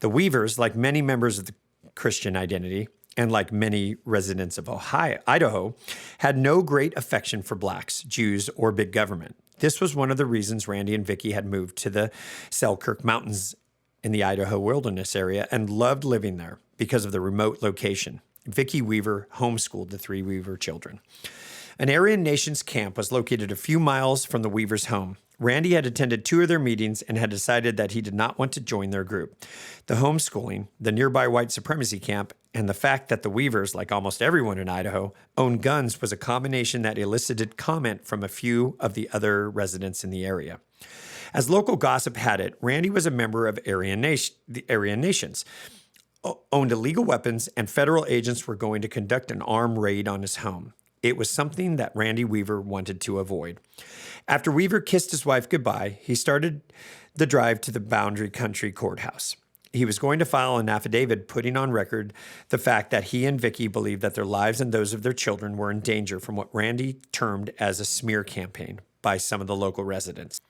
The Weavers, like many members of the Christian Identity, and like many residents of Idaho, had no great affection for blacks, Jews, or big government. This was one of the reasons Randy and Vicki had moved to the Selkirk Mountains in the Idaho wilderness area and loved living there because of the remote location. Vicki Weaver homeschooled the 3 Weaver children. An Aryan Nations camp was located a few miles from the Weavers' home. Randy had attended 2 of their meetings and had decided that he did not want to join their group. The homeschooling, the nearby white supremacy camp, and the fact that the Weavers, like almost everyone in Idaho, owned guns was a combination that elicited comment from a few of the other residents in the area. As local gossip had it, Randy was a member of the Aryan Nations, owned illegal weapons, and federal agents were going to conduct an armed raid on his home. It was something that Randy Weaver wanted to avoid. After Weaver kissed his wife goodbye, he started the drive to the Boundary Country Courthouse. He was going to file an affidavit putting on record the fact that he and Vicki believed that their lives and those of their children were in danger from what Randy termed as a smear campaign by some of the local residents.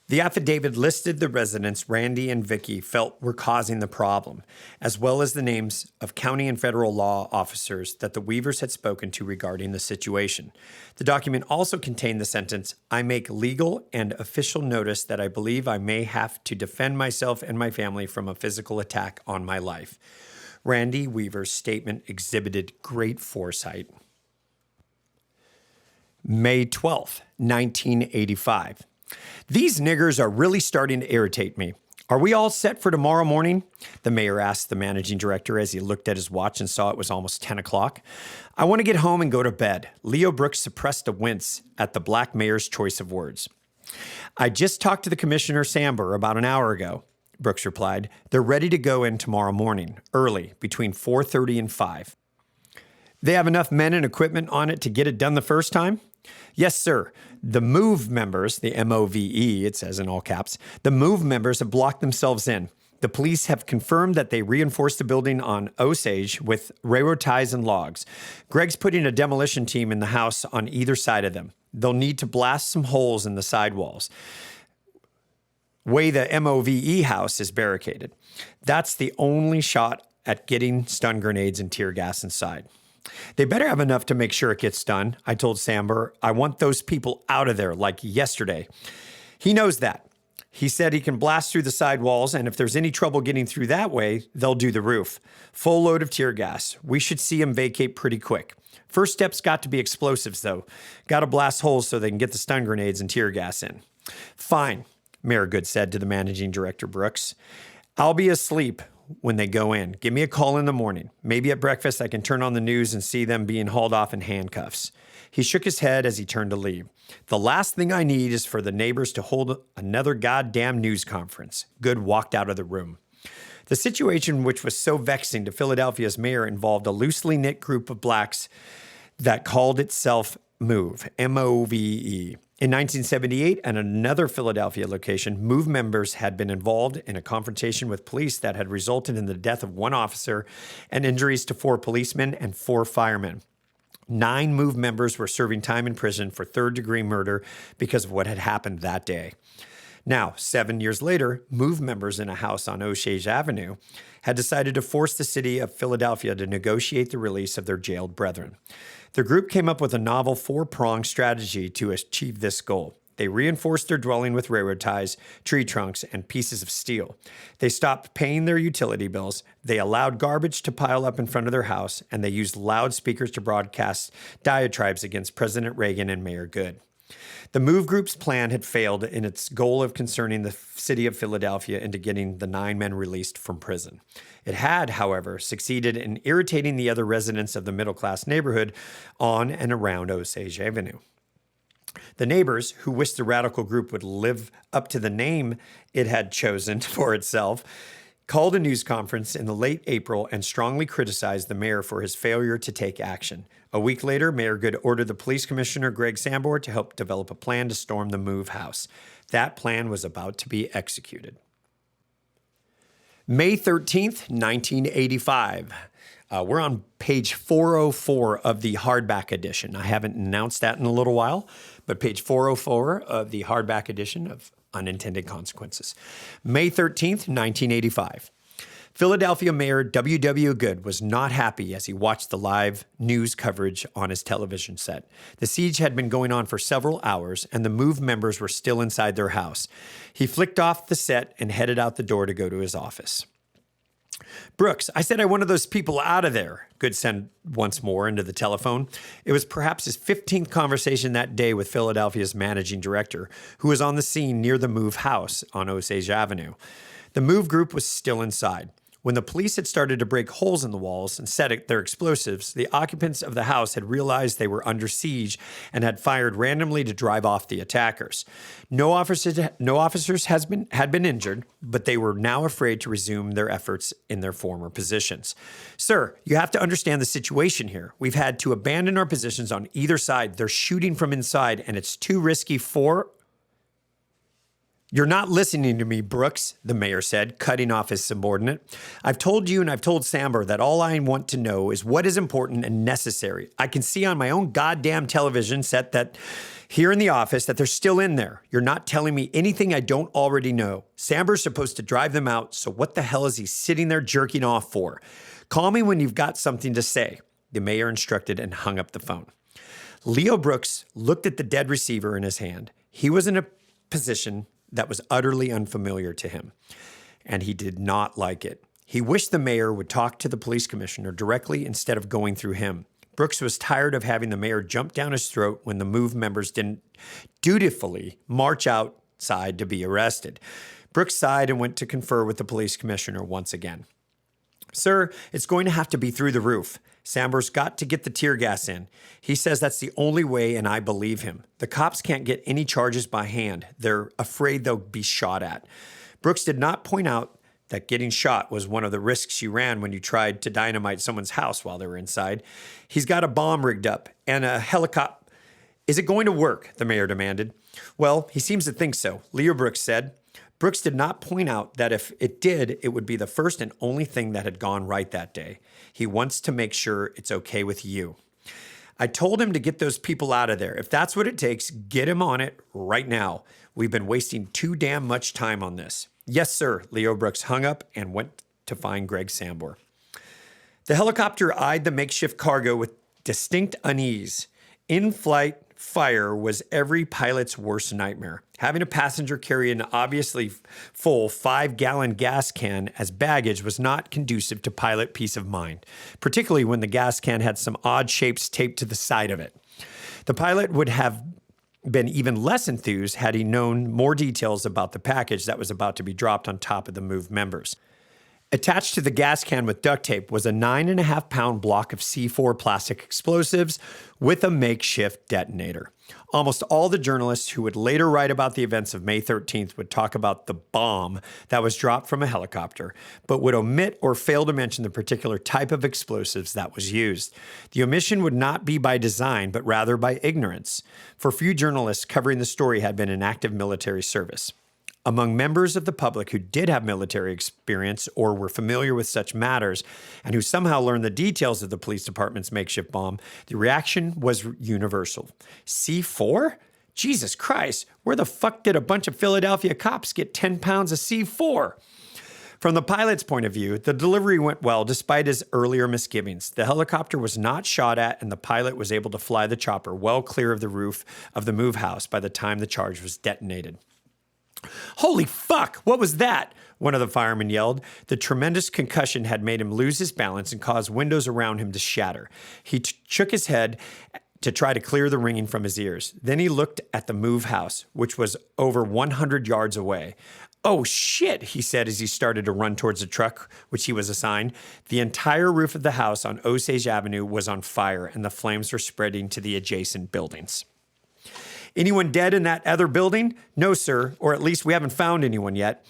The affidavit listed the residents Randy and Vicki felt were causing the problem, as well as the names of county and federal law officers that the Weavers had spoken to regarding the situation. The document also contained the sentence, "I make legal and official notice that I believe I may have to defend myself and my family from a physical attack on my life." Randy Weaver's statement exhibited great foresight. May 12th, 1985. These niggers are really starting to irritate me. Are we all set for tomorrow morning? The mayor asked the managing director as he looked at his watch and saw it was almost 10 o'clock. I want to get home and go to bed. Leo Brooks suppressed a wince at the black mayor's choice of words. I just talked to the Commissioner Samber about an hour ago, Brooks replied. They're ready to go in tomorrow morning, early, between 4:30 and 5. They have enough men and equipment on it to get it done the first time? Yes, sir. The MOVE members, the MOVE, it says in all caps, the MOVE members have blocked themselves in. The police have confirmed that they reinforced the building on Osage with railroad ties and logs. Greg's putting a demolition team in the house on either side of them. They'll need to blast some holes in the sidewalls. Way the MOVE house is barricaded. That's the only shot at getting stun grenades and tear gas inside. They better have enough to make sure it gets done, I told Samber. I want those people out of there like yesterday. He knows that. He said he can blast through the sidewalls, and if there's any trouble getting through that way, they'll do the roof. Full load of tear gas. We should see him vacate pretty quick. First step's got to be explosives, though. Got to blast holes so they can get the stun grenades and tear gas in. Fine, Mayor Good said to the managing director, Brooks. I'll be asleep when they go in. Give me a call in the morning. Maybe at breakfast I can turn on the news and see them being hauled off in handcuffs. He shook his head as he turned to leave. The last thing I need is for the neighbors to hold another goddamn news conference. Good walked out of the room. The situation, which was so vexing to Philadelphia's mayor, involved a loosely knit group of blacks that called itself MOVE, M-O-V-E. In 1978, at another Philadelphia location, MOVE members had been involved in a confrontation with police that had resulted in the death of one officer and injuries to 4 policemen and 4 firemen. 9 MOVE members were serving time in prison for third-degree murder because of what had happened that day. Now, 7 years later, MOVE members in a house on Osage Avenue had decided to force the city of Philadelphia to negotiate the release of their jailed brethren. The group came up with a novel 4-pronged strategy to achieve this goal. They reinforced their dwelling with railroad ties, tree trunks, and pieces of steel. They stopped paying their utility bills. They allowed garbage to pile up in front of their house, and they used loudspeakers to broadcast diatribes against President Reagan and Mayor Good. The MOVE Group's plan had failed in its goal of concerning the city of Philadelphia into getting the 9 men released from prison. It had, however, succeeded in irritating the other residents of the middle-class neighborhood on and around Osage Avenue. The neighbors, who wished the radical group would live up to the name it had chosen for itself, called a news conference in the late April and strongly criticized the mayor for his failure to take action. A week later, Mayor Good ordered the police commissioner, Greg Sambor, to help develop a plan to storm the MOVE house. That plan was about to be executed. May 13th, 1985. We're on page 404 of the hardback edition. I haven't announced that in a little while, but page 404 of the hardback edition of Unintended Consequences. May 13th, 1985. Philadelphia Mayor W.W. Good was not happy as he watched the live news coverage on his television set. The siege had been going on for several hours, and the MOVE members were still inside their house. He flicked off the set and headed out the door to go to his office. Brooks, I said I wanted those people out of there, Good said once more into the telephone. It was perhaps his 15th conversation that day with Philadelphia's managing director, who was on the scene near the MOVE house on Osage Avenue. The MOVE group was still inside. When the police had started to break holes in the walls and set their explosives, the occupants of the house had realized they were under siege and had fired randomly to drive off the attackers. No officers had been injured, but they were now afraid to resume their efforts in their former positions. Sir, you have to understand the situation here. We've had to abandon our positions on either side. They're shooting from inside, and it's too risky for... You're not listening to me, Brooks, the mayor said, cutting off his subordinate. I've told you and I've told Samber that all I want to know is what is important and necessary. I can see on my own goddamn television set that here in the office that they're still in there. You're not telling me anything I don't already know. Samber's supposed to drive them out, so what the hell is he sitting there jerking off for? Call me when you've got something to say, the mayor instructed and hung up the phone. Leo Brooks looked at the dead receiver in his hand. He was in a position that was utterly unfamiliar to him, and he did not like it. He wished the mayor would talk to the police commissioner directly instead of going through him. Brooks was tired of having the mayor jump down his throat when the MOVE members didn't dutifully march outside to be arrested. Brooks sighed and went to confer with the police commissioner once again. Sir, it's going to have to be through the roof. Samber's got to get the tear gas in. He says that's the only way, and I believe him. The cops can't get any charges by hand. They're afraid they'll be shot at. Brooks did not point out that getting shot was one of the risks you ran when you tried to dynamite someone's house while they were inside. He's got a bomb rigged up and a helicopter. Is it going to work? The mayor demanded. Well, he seems to think so, Leo Brooks said. Brooks did not point out that if it did, it would be the first and only thing that had gone right that day. He wants to make sure it's okay with you. I told him to get those people out of there. If that's what it takes, get him on it right now. We've been wasting too damn much time on this. Yes, sir. Leo Brooks hung up and went to find Greg Sambor. The helicopter eyed the makeshift cargo with distinct unease. In-flight fire was every pilot's worst nightmare. Having a passenger carry an obviously full 5-gallon gas can as baggage was not conducive to pilot peace of mind, particularly when the gas can had some odd shapes taped to the side of it. The pilot would have been even less enthused had he known more details about the package that was about to be dropped on top of the MOVE members. Attached to the gas can with duct tape was a 9.5-pound block of C4 plastic explosives with a makeshift detonator. Almost all the journalists who would later write about the events of May 13th would talk about the bomb that was dropped from a helicopter, but would omit or fail to mention the particular type of explosives that was used. The omission would not be by design, but rather by ignorance, for few journalists covering the story had been in active military service. Among members of the public who did have military experience or were familiar with such matters and who somehow learned the details of the police department's makeshift bomb, the reaction was universal. C4? Jesus Christ, where the fuck did a bunch of Philadelphia cops get 10 pounds of C4? From the pilot's point of view, the delivery went well despite his earlier misgivings. The helicopter was not shot at, and the pilot was able to fly the chopper well clear of the roof of the MOVE house by the time the charge was detonated. Holy fuck, what was that? One of the firemen yelled. The tremendous concussion had made him lose his balance and caused windows around him to shatter. He shook his head to try to clear the ringing from his ears. Then he looked at the MOVE house, which was over 100 yards away. Oh shit, he said as he started to run towards the truck, which he was assigned. The entire roof of the house on Osage Avenue was on fire, and the flames were spreading to the adjacent buildings. Anyone dead in that other building? No, sir, or at least we haven't found anyone yet.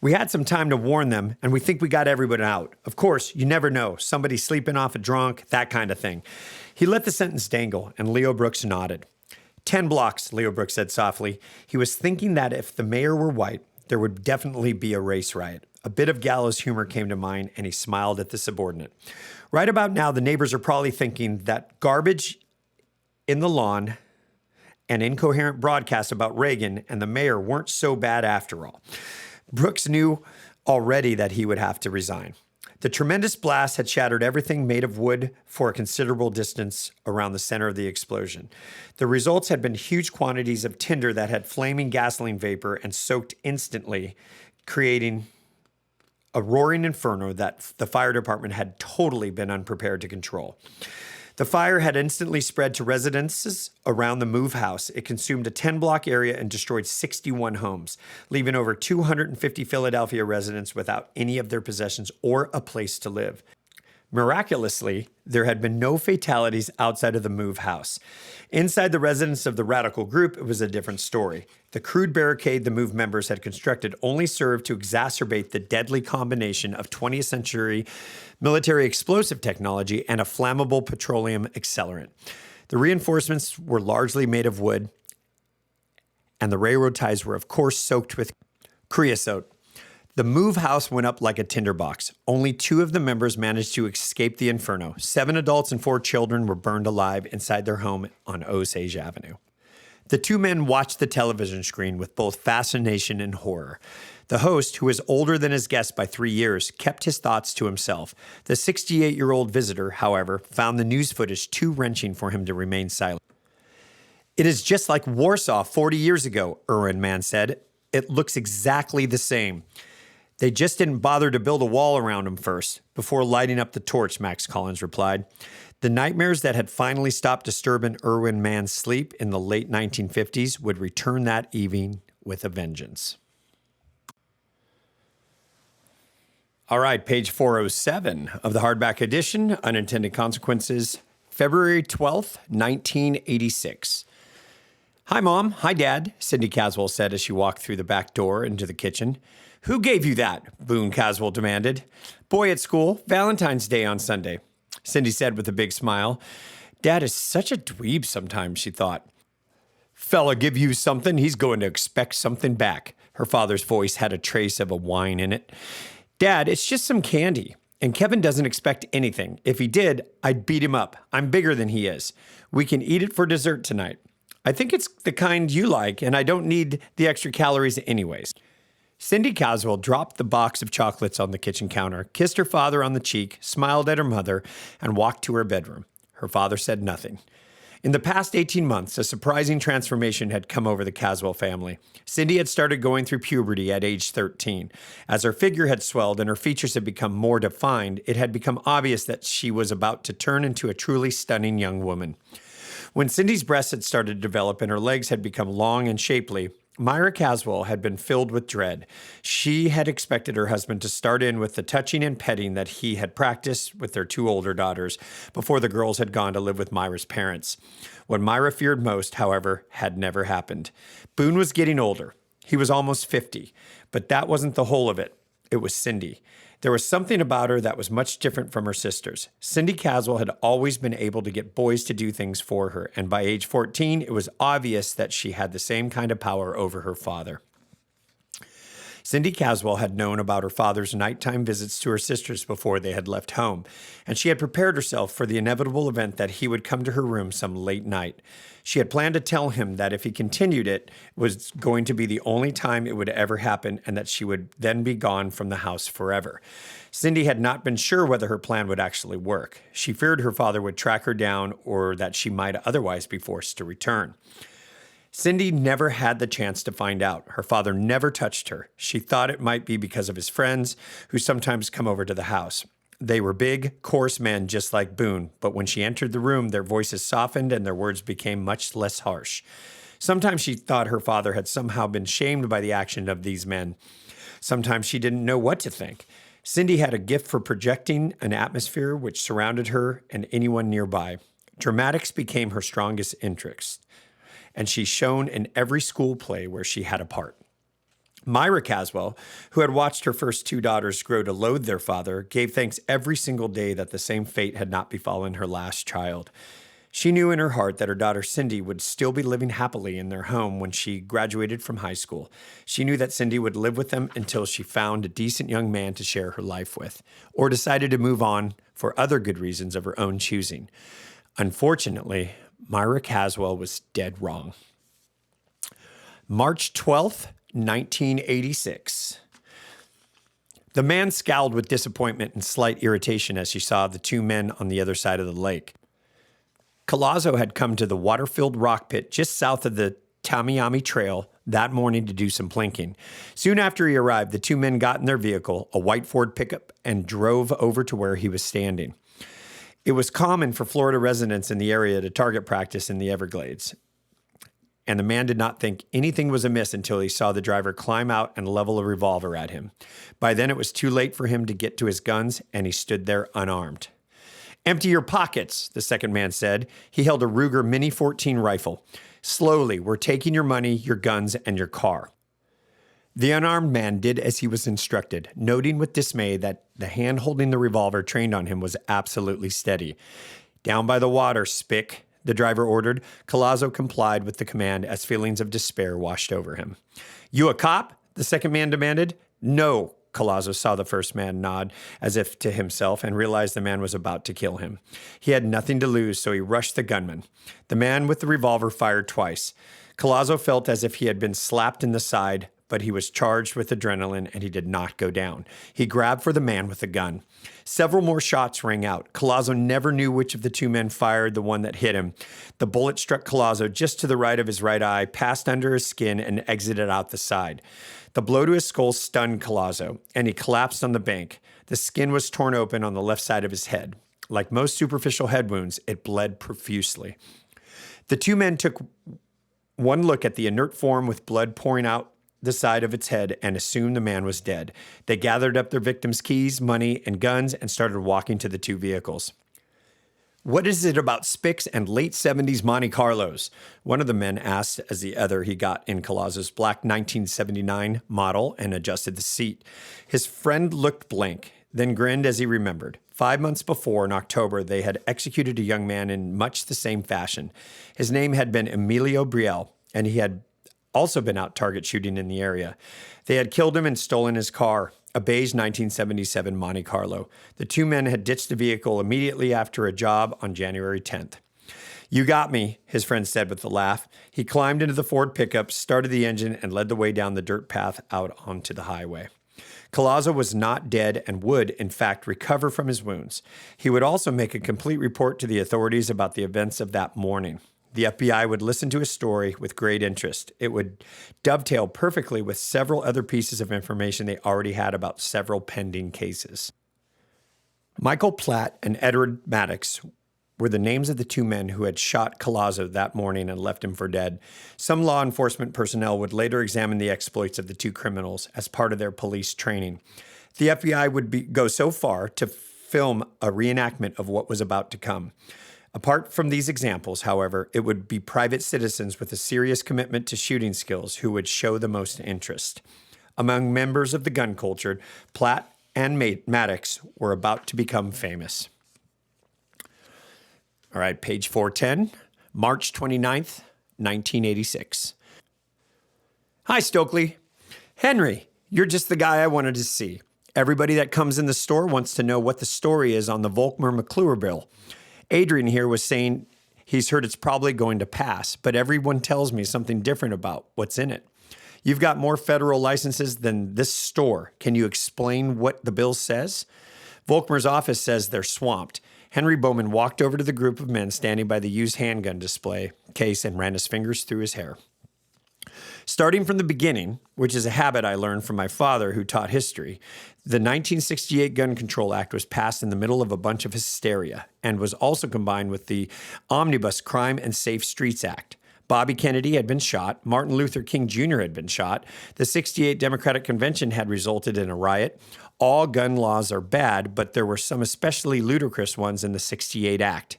We had some time to warn them, and we think we got everyone out. Of course, you never know. Somebody sleeping off a drunk, that kind of thing. He let the sentence dangle, and Leo Brooks nodded. 10 blocks, Leo Brooks said softly. He was thinking that if the mayor were white, there would definitely be a race riot. A bit of gallows humor came to mind, and he smiled at the subordinate. Right about now, the neighbors are probably thinking that garbage in the lawn and incoherent broadcasts about Reagan and the mayor weren't so bad after all. Brooks knew already that he would have to resign. The tremendous blast had shattered everything made of wood for a considerable distance around the center of the explosion. The results had been huge quantities of tinder that had flaming gasoline vapor and soaked instantly, creating a roaring inferno that the fire department had totally been unprepared to control. The fire had instantly spread to residences around the MOVE house. It consumed a 10-block area and destroyed 61 homes, leaving over 250 Philadelphia residents without any of their possessions or a place to live. Miraculously, there had been no fatalities outside of the MOVE house. Inside the residence of the radical group, it was a different story. The crude barricade the MOVE members had constructed only served to exacerbate the deadly combination of 20th century military explosive technology and a flammable petroleum accelerant. The reinforcements were largely made of wood, and the railroad ties were, of course, soaked with creosote. The MOVE house went up like a tinderbox. Only 2 of the members managed to escape the inferno. 7 adults and 4 children were burned alive inside their home on Osage Avenue. The 2 men watched the television screen with both fascination and horror. The host, who was older than his guest by 3 years, kept his thoughts to himself. The 68-year-old visitor, however, found the news footage too wrenching for him to remain silent. It is just like Warsaw 40 years ago, Irwin Mann said. It looks exactly the same. They just didn't bother to build a wall around him first, before lighting up the torch, Max Collins replied. The nightmares that had finally stopped disturbing Irwin Mann's sleep in the late 1950s would return that evening with a vengeance. All right, page 407 of the hardback edition, Unintended Consequences, February 12th, 1986. Hi, Mom. Hi, Dad, Cindy Caswell said as she walked through the back door into the kitchen. Who gave you that? Boone Caswell demanded. Boy at school, Valentine's Day on Sunday, Cindy said with a big smile. Dad is such a dweeb sometimes, she thought. Fella give you something, he's going to expect something back. Her father's voice had a trace of a whine in it. Dad, it's just some candy. And Kevin doesn't expect anything. If he did, I'd beat him up. I'm bigger than he is. We can eat it for dessert tonight. I think it's the kind you like, and I don't need the extra calories anyways. Cindy Caswell dropped the box of chocolates on the kitchen counter, kissed her father on the cheek, smiled at her mother, and walked to her bedroom. Her father said nothing. In the past 18 months, a surprising transformation had come over the Caswell family. Cindy had started going through puberty at age 13. As her figure had swelled and her features had become more defined, it had become obvious that she was about to turn into a truly stunning young woman. When Cindy's breasts had started to develop and her legs had become long and shapely, Myra Caswell had been filled with dread. She had expected her husband to start in with the touching and petting that he had practiced with their two older daughters before the girls had gone to live with Myra's parents. What Myra feared most, however, had never happened. Boone was getting older. He was almost 50, but that wasn't the whole of it. It was Cindy. There was something about her that was much different from her sisters. Cindy Caswell had always been able to get boys to do things for her, and by age 14, it was obvious that she had the same kind of power over her father. Cindy Caswell had known about her father's nighttime visits to her sisters before they had left home, and she had prepared herself for the inevitable event that he would come to her room some late night. She had planned to tell him that if he continued it was going to be the only time it would ever happen and that she would then be gone from the house forever. Cindy had not been sure whether her plan would actually work. She feared her father would track her down or that she might otherwise be forced to return. Cindy never had the chance to find out. Her father never touched her. She thought it might be because of his friends who sometimes come over to the house. They were big, coarse men just like Boone, but when she entered the room, their voices softened and their words became much less harsh. Sometimes she thought her father had somehow been shamed by the action of these men. Sometimes she didn't know what to think. Cindy had a gift for projecting an atmosphere which surrounded her and anyone nearby. Dramatics became her strongest interest, and she shone in every school play where she had a part. Myra Caswell, who had watched her first two daughters grow to loathe their father, gave thanks every single day that the same fate had not befallen her last child. She knew in her heart that her daughter Cindy would still be living happily in their home when she graduated from high school. She knew that Cindy would live with them until she found a decent young man to share her life with, or decided to move on for other good reasons of her own choosing. Unfortunately, Myra Caswell was dead wrong. March 12th, 1986. The man scowled with disappointment and slight irritation as he saw the two men on the other side of the lake. Collazo had come to the water-filled rock pit just south of the Tamiami Trail that morning to do some plinking. Soon after he arrived, the two men got in their vehicle, a white Ford pickup, and drove over to where he was standing. It was common for Florida residents in the area to target practice in the Everglades, and the man did not think anything was amiss until he saw the driver climb out and level a revolver at him. By then, it was too late for him to get to his guns, and he stood there unarmed. Empty your pockets, the second man said. He held a Ruger Mini 14 rifle. Slowly, we're taking your money, your guns, and your car. The unarmed man did as he was instructed, noting with dismay that the hand holding the revolver trained on him was absolutely steady. Down by the water, Spick, the driver ordered. Collazo complied with the command as feelings of despair washed over him. You a cop? The second man demanded. No. Collazo saw the first man nod as if to himself and realized the man was about to kill him. He had nothing to lose, so he rushed the gunman. The man with the revolver fired twice. Collazo felt as if he had been slapped in the side, but he was charged with adrenaline and he did not go down. He grabbed for the man with the gun. Several more shots rang out. Collazo never knew which of the two men fired the one that hit him. The bullet struck Collazo just to the right of his right eye, passed under his skin, and exited out the side. The blow to his skull stunned Collazo, and he collapsed on the bank. The skin was torn open on the left side of his head. Like most superficial head wounds, it bled profusely. The two men took one look at the inert form with blood pouring out the side of its head and assumed the man was dead. They gathered up their victim's keys, money, and guns and started walking to the two vehicles. "What is it about Spics and late 70s Monte Carlos?" one of the men asked as the other he got in Collazo's black 1979 model and adjusted the seat. His friend looked blank, then grinned as he remembered. 5 months before, in October, they had executed a young man in much the same fashion. His name had been Emilio Briel, and he had also been out target shooting in the area. They had killed him and stolen his car, a beige 1977 Monte Carlo. The two men had ditched the vehicle immediately after a job on January 10th. "You got me," his friend said with a laugh. He climbed into the Ford pickup, started the engine, and led the way down the dirt path out onto the highway. Collazo was not dead and would, in fact, recover from his wounds. He would also make a complete report to the authorities about the events of that morning. The FBI would listen to his story with great interest. It would dovetail perfectly with several other pieces of information they already had about several pending cases. Michael Platt and Edward Maddox were the names of the two men who had shot Collazo that morning and left him for dead. Some law enforcement personnel would later examine the exploits of the two criminals as part of their police training. The FBI would go so far to film a reenactment of what was about to come. Apart from these examples, however, it would be private citizens with a serious commitment to shooting skills who would show the most interest. Among members of the gun culture, Platt and Maddox were about to become famous. All right, page 410, March 29th, 1986. "Hi, Stokely. Henry, you're just the guy I wanted to see. Everybody that comes in the store wants to know what the story is on the Volkmer-McClure bill. Adrian here was saying he's heard it's probably going to pass, but everyone tells me something different about what's in it. You've got more federal licenses than this store. Can you explain what the bill says?" Volkmer's office says they're swamped. Henry Bowman walked over to the group of men standing by the used handgun display case and ran his fingers through his hair. "Starting from the beginning, which is a habit I learned from my father who taught history, the 1968 Gun Control Act was passed in the middle of a bunch of hysteria and was also combined with the Omnibus Crime and Safe Streets Act. Bobby Kennedy had been shot. Martin Luther King Jr. had been shot. The 68 Democratic Convention had resulted in a riot. All gun laws are bad, but there were some especially ludicrous ones in the 68 Act.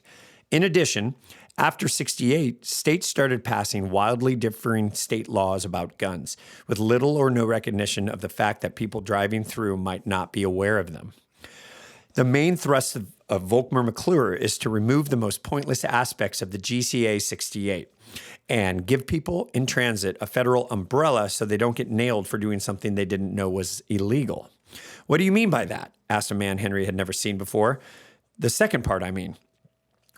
In addition, after 68, states started passing wildly differing state laws about guns, with little or no recognition of the fact that people driving through might not be aware of them. The main thrust of Volkmer-McClure is to remove the most pointless aspects of the GCA 68 and give people in transit a federal umbrella so they don't get nailed for doing something they didn't know was illegal." "What do you mean by that?" asked a man Henry had never seen before. "The second part, I mean."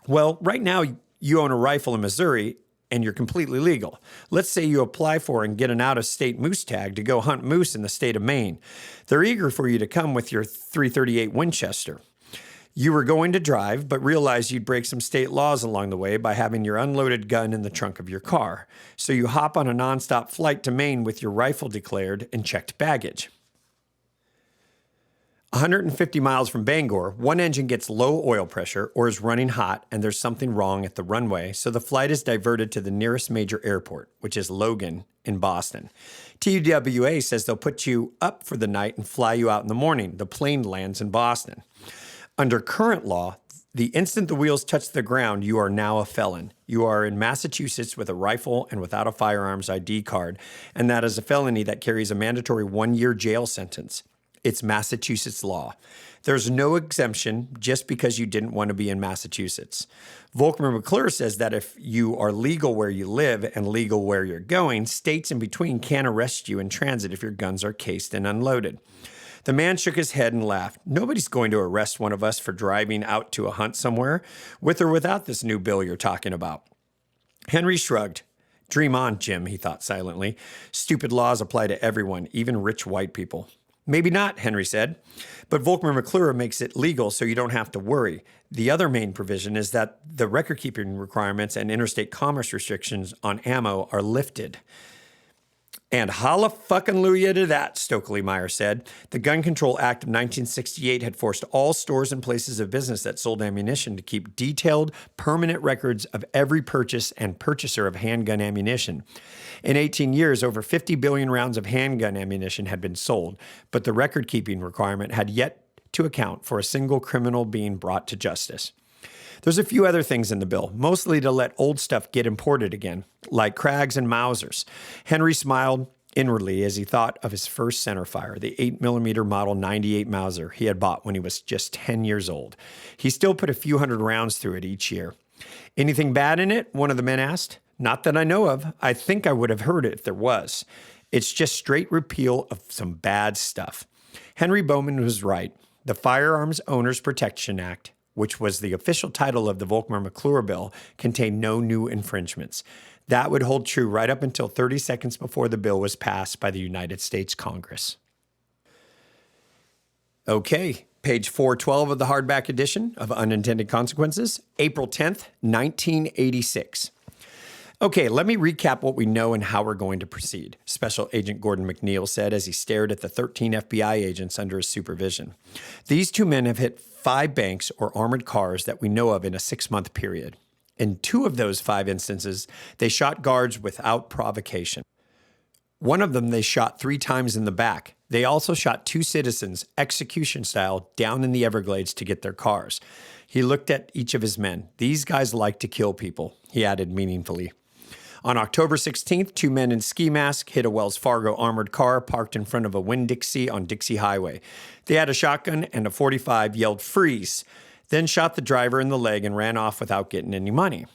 "Well, right now you own a rifle in Missouri and you're completely legal. Let's say you apply for and get an out-of-state moose tag to go hunt moose in the state of Maine. They're eager for you to come with your .338 Winchester. You were going to drive, but realized you'd break some state laws along the way by having your unloaded gun in the trunk of your car. So you hop on a nonstop flight to Maine with your rifle declared and checked baggage. 150 miles from Bangor, one engine gets low oil pressure or is running hot and there's something wrong at the runway, so the flight is diverted to the nearest major airport, which is Logan in Boston. TWA says they'll put you up for the night and fly you out in the morning. The plane lands in Boston. Under current law, the instant the wheels touch the ground, you are now a felon. You are in Massachusetts with a rifle and without a firearms ID card, and that is a felony that carries a mandatory 1-year jail sentence. It's Massachusetts law. There's no exemption just because you didn't want to be in Massachusetts. Volkmer-McClure says that if you are legal where you live and legal where you're going, states in between can arrest you in transit if your guns are cased and unloaded. The man shook his head and laughed. Nobody's going to arrest one of us for driving out to a hunt somewhere, with or without this new bill you're talking about. Henry shrugged. Dream on, Jim, he thought silently. Stupid laws apply to everyone, even rich white people. Maybe not, Henry said. But Volkmar McClure makes it legal so you don't have to worry. The other main provision is that the record-keeping requirements and interstate commerce restrictions on ammo are lifted. And hallelujah to that, Stokely Meyer said. The Gun Control Act of 1968 had forced all stores and places of business that sold ammunition to keep detailed, permanent records of every purchase and purchaser of handgun ammunition. In 18 years, over 50 billion rounds of handgun ammunition had been sold, but the record-keeping requirement had yet to account for a single criminal being brought to justice. There's a few other things in the bill, mostly to let old stuff get imported again, like Krags and Mausers. Henry smiled inwardly as he thought of his first centerfire, the 8mm Model 98 Mauser he had bought when he was just 10 years old. He still put a few hundred rounds through it each year. Anything bad in it? One of the men asked. Not that I know of. I think I would have heard it if there was. It's just straight repeal of some bad stuff. Henry Bowman was right. The Firearms Owners Protection Act, which was the official title of the Volkmar McClure bill, contained no new infringements. That would hold true right up until 30 seconds before the bill was passed by the United States Congress. Okay, page 412 of the hardback edition of Unintended Consequences, April 10th, 1986. Okay, let me recap what we know and how we're going to proceed, Special Agent Gordon McNeil said as he stared at the 13 FBI agents under his supervision. These two men have hit 5 banks or armored cars that we know of in a 6-month period. In 2 of those 5 instances, they shot guards without provocation. One of them they shot 3 times in the back. They also shot 2 citizens, execution style, down in the Everglades to get their cars. He looked at each of his men. These guys like to kill people, he added meaningfully. On October 16th, 2 men in ski masks hit a Wells Fargo armored car parked in front of a Winn-Dixie on Dixie Highway. They had a shotgun and a .45, yelled freeze, then shot the driver in the leg and ran off without getting any money.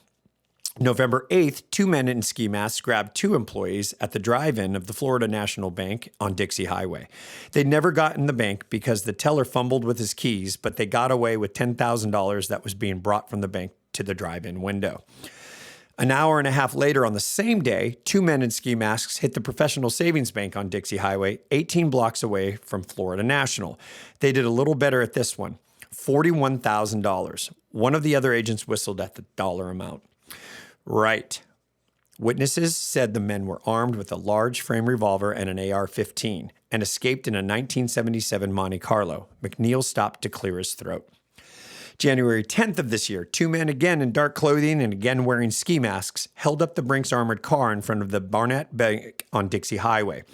November 8th, 2 men in ski masks grabbed 2 employees at the drive-in of the Florida National Bank on Dixie Highway. They never got in the bank because the teller fumbled with his keys, but they got away with $10,000 that was being brought from the bank to the drive-in window. An hour and a half later on the same day, 2 men in ski masks hit the Professional Savings Bank on Dixie Highway, 18 blocks away from Florida National. They did a little better at this one, $41,000. One of the other agents whistled at the dollar amount. Right. Witnesses said the men were armed with a large frame revolver and an AR-15 and escaped in a 1977 Monte Carlo. McNeil stopped to clear his throat. January 10th of this year, 2 men again in dark clothing and again wearing ski masks held up the Brinks armored car in front of the Barnett Bank on Dixie Highway.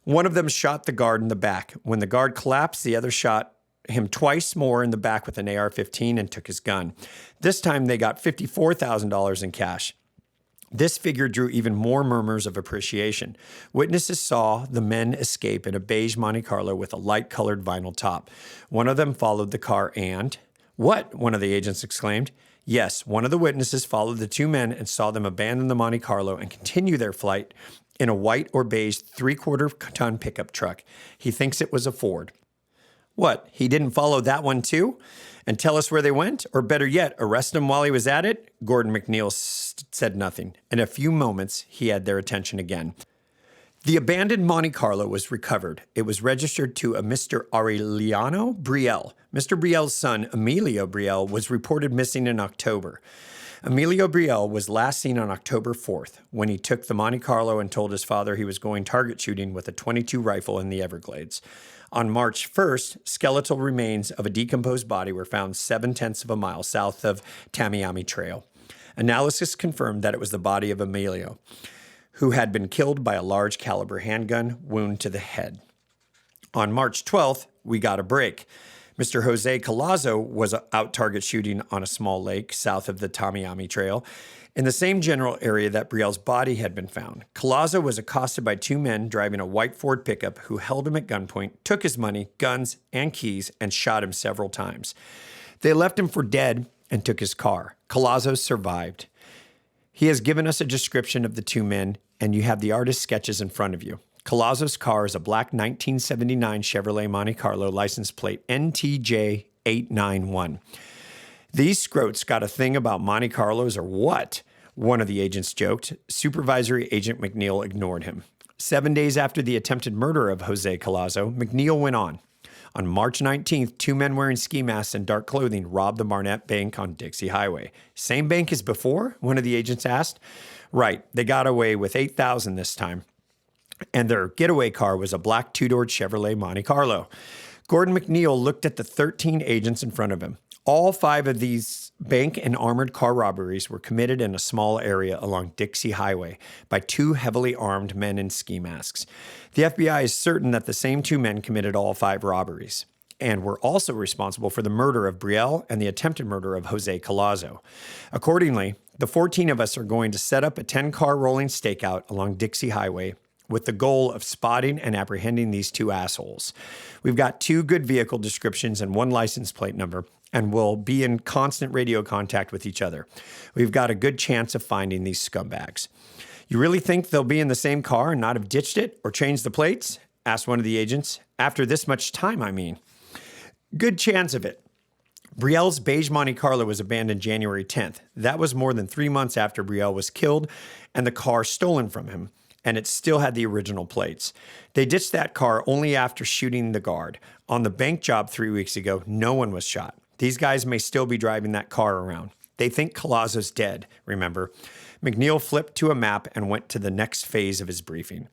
One of them shot the guard in the back. When the guard collapsed, the other shot him twice more in the back with an AR-15 and took his gun. This time they got $54,000 in cash. This figure drew even more murmurs of appreciation. Witnesses saw the men escape in a beige Monte Carlo with a light-colored vinyl top. One of them followed the car and... What? One of the agents exclaimed. Yes, one of the witnesses followed the 2 men and saw them abandon the Monte Carlo and continue their flight in a white or beige 3/4-ton pickup truck. He thinks it was a Ford. What, he didn't follow that one too? And tell us where they went? Or better yet, arrest him while he was at it? Gordon McNeil said nothing. In a few moments, he had their attention again. The abandoned Monte Carlo was recovered. It was registered to a Mr. Aureliano Brielle. Mr. Brielle's son, Emilio Brielle, was reported missing in October. Emilio Brielle was last seen on October 4th when he took the Monte Carlo and told his father he was going target shooting with a .22 rifle in the Everglades. On March 1st, skeletal remains of a decomposed body were found 7/10 of a mile south of Tamiami Trail. Analysis confirmed that it was the body of Emilio, who had been killed by a large caliber handgun wound to the head. On March 12th, we got a break. Mr. Jose Collazo was out target shooting on a small lake south of the Tamiami Trail in the same general area that Brielle's body had been found. Collazo was accosted by 2 men driving a white Ford pickup who held him at gunpoint, took his money, guns, and keys, and shot him several times. They left him for dead and took his car. Collazo survived. He has given us a description of the 2 men, and you have the artist's sketches in front of you. Collazo's car is a black 1979 Chevrolet Monte Carlo license plate NTJ891. These scroats got a thing about Monte Carlos or what? one of the agents joked. Supervisory Agent McNeil ignored him. 7 days after the attempted murder of Jose Collazo, McNeil went on. On March 19th, two men wearing ski masks and dark clothing robbed the Barnett Bank on Dixie Highway. Same bank as before? One of the agents asked. Right, they got away with $8,000 this time. And their getaway car was a black two-door Chevrolet Monte Carlo. Gordon McNeil looked at the 13 agents in front of him. All 5 of these bank and armored car robberies were committed in a small area along Dixie Highway by 2 heavily armed men in ski masks. The FBI is certain that the same 2 men committed all 5 robberies and were also responsible for the murder of Brielle and the attempted murder of Jose Collazo. Accordingly, the 14 of us are going to set up a 10-car rolling stakeout along Dixie Highway with the goal of spotting and apprehending these 2 assholes. We've got 2 good vehicle descriptions and 1 license plate number, and we'll be in constant radio contact with each other. We've got a good chance of finding these scumbags. You really think they'll be in the same car and not have ditched it or changed the plates? Asked one of the agents. After this much time, I mean. Good chance of it. Brielle's beige Monte Carlo was abandoned January 10th. That was more than 3 months after Brielle was killed and the car stolen from him, and it still had the original plates. They ditched that car only after shooting the guard. On the bank job 3 weeks ago, no one was shot. These guys may still be driving that car around. They think Collazo's dead, remember? McNeil flipped to a map and went to the next phase of his briefing.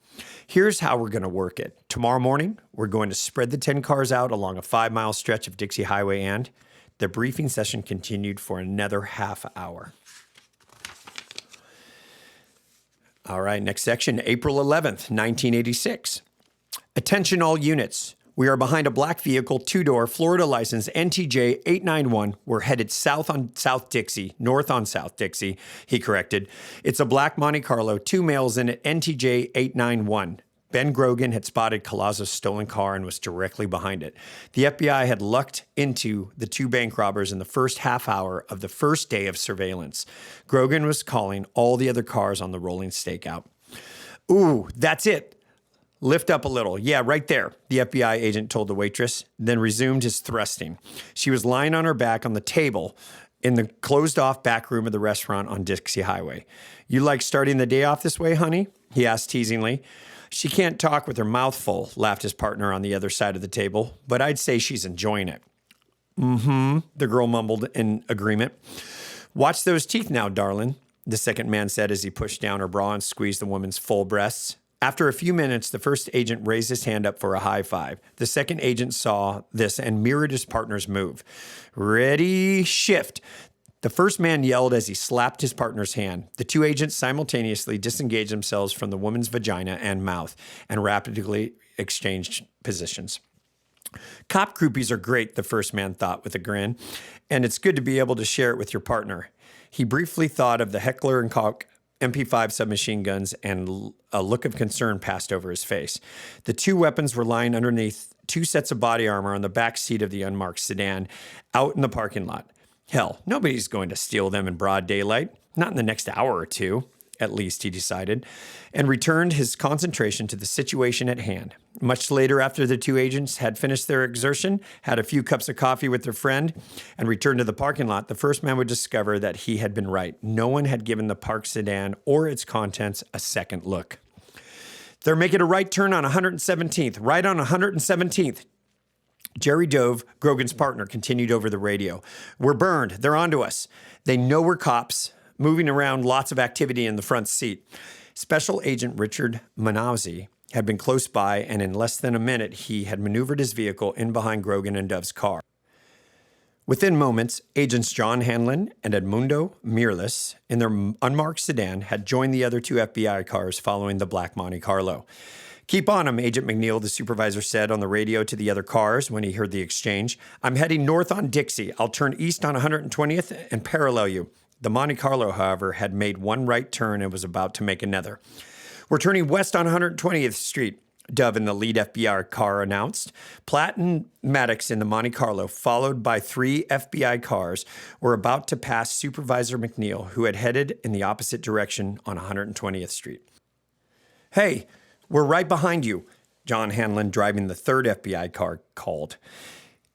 Here's how we're going to work it. Tomorrow morning, we're going to spread the 10 cars out along a 5-mile stretch of Dixie Highway, and the briefing session continued for another half hour. All right, next section, April 11th, 1986. Attention all units. We are behind a black vehicle, 2-door, Florida license, NTJ 891. We're headed south on South Dixie, north on South Dixie, he corrected. It's a black Monte Carlo, 2 males in it, NTJ 891. Ben Grogan had spotted Collazo's stolen car and was directly behind it. The FBI had lucked into the 2 bank robbers in the first half hour of the first day of surveillance. Grogan was calling all the other cars on the rolling stakeout. Ooh, that's it. Lift up a little. Yeah, right there, the FBI agent told the waitress, then resumed his thrusting. She was lying on her back on the table in the closed-off back room of the restaurant on Dixie Highway. You like starting the day off this way, honey? He asked teasingly. She can't talk with her mouth full, laughed his partner on the other side of the table, but I'd say she's enjoying it. Mm-hmm, the girl mumbled in agreement. Watch those teeth now, darling, the second man said as he pushed down her bra and squeezed the woman's full breasts. After a few minutes, the first agent raised his hand up for a high five. The second agent saw this and mirrored his partner's move. Ready, shift. The first man yelled as he slapped his partner's hand. The 2 agents simultaneously disengaged themselves from the woman's vagina and mouth and rapidly exchanged positions. Cop groupies are great, the first man thought with a grin, and it's good to be able to share it with your partner. He briefly thought of the Heckler and Koch MP5 submachine guns, and a look of concern passed over his face. The 2 weapons were lying underneath 2 sets of body armor on the back seat of the unmarked sedan out in the parking lot. Hell, nobody's going to steal them in broad daylight. Not in the next hour or 2, at least, he decided, and returned his concentration to the situation at hand. Much later, after the 2 agents had finished their exertion, had a few cups of coffee with their friend, and returned to the parking lot, the first man would discover that he had been right. No one had given the parked sedan or its contents a second look. They're making a right turn on 117th, right on 117th. Jerry Dove, Grogan's partner, continued over the radio. We're burned. They're onto us. They know we're cops. Moving around, lots of activity in the front seat. Special Agent Richard Manauzi had been close by, and in less than a minute, he had maneuvered his vehicle in behind Grogan and Dove's car. Within moments, agents John Hanlon and Edmundo Mirles, in their unmarked sedan, had joined the other 2 FBI cars following the black Monte Carlo. Keep on him, Agent McNeil, the supervisor said on the radio to the other cars when he heard the exchange. I'm heading north on Dixie. I'll turn east on 120th and parallel you. The Monte Carlo, however, had made one right turn and was about to make another. We're turning west on 120th Street, Dove in the lead FBI car announced. Platt and Maddox in the Monte Carlo, followed by 3 FBI cars, were about to pass Supervisor McNeil, who had headed in the opposite direction on 120th Street. Hey, we're right behind you, John Hanlon, driving the 3rd FBI car, called.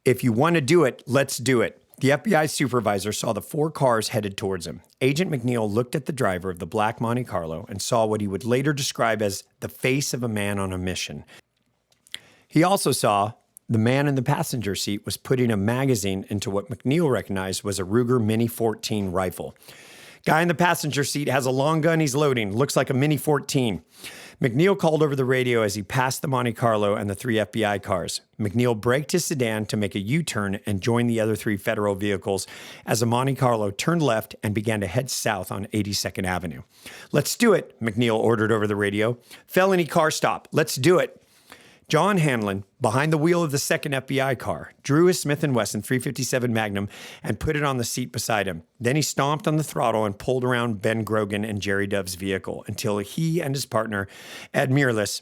If you want to do it, let's do it. The FBI supervisor saw the 4 cars headed towards him. Agent McNeil looked at the driver of the black Monte Carlo and saw what he would later describe as the face of a man on a mission. He also saw the man in the passenger seat was putting a magazine into what McNeil recognized was a Ruger Mini 14 rifle. Guy in the passenger seat has a long gun he's loading. Looks like a Mini 14. McNeil called over the radio as he passed the Monte Carlo and the 3 FBI cars. McNeil braked his sedan to make a U-turn and join the other 3 federal vehicles as the Monte Carlo turned left and began to head south on 82nd Avenue. "Let's do it," McNeil ordered over the radio. "Felony car stop. Let's do it." John Hanlon, behind the wheel of the second FBI car, drew his Smith & Wesson .357 Magnum and put it on the seat beside him. Then he stomped on the throttle and pulled around Ben Grogan and Jerry Dove's vehicle until he and his partner, Ed Mirlis,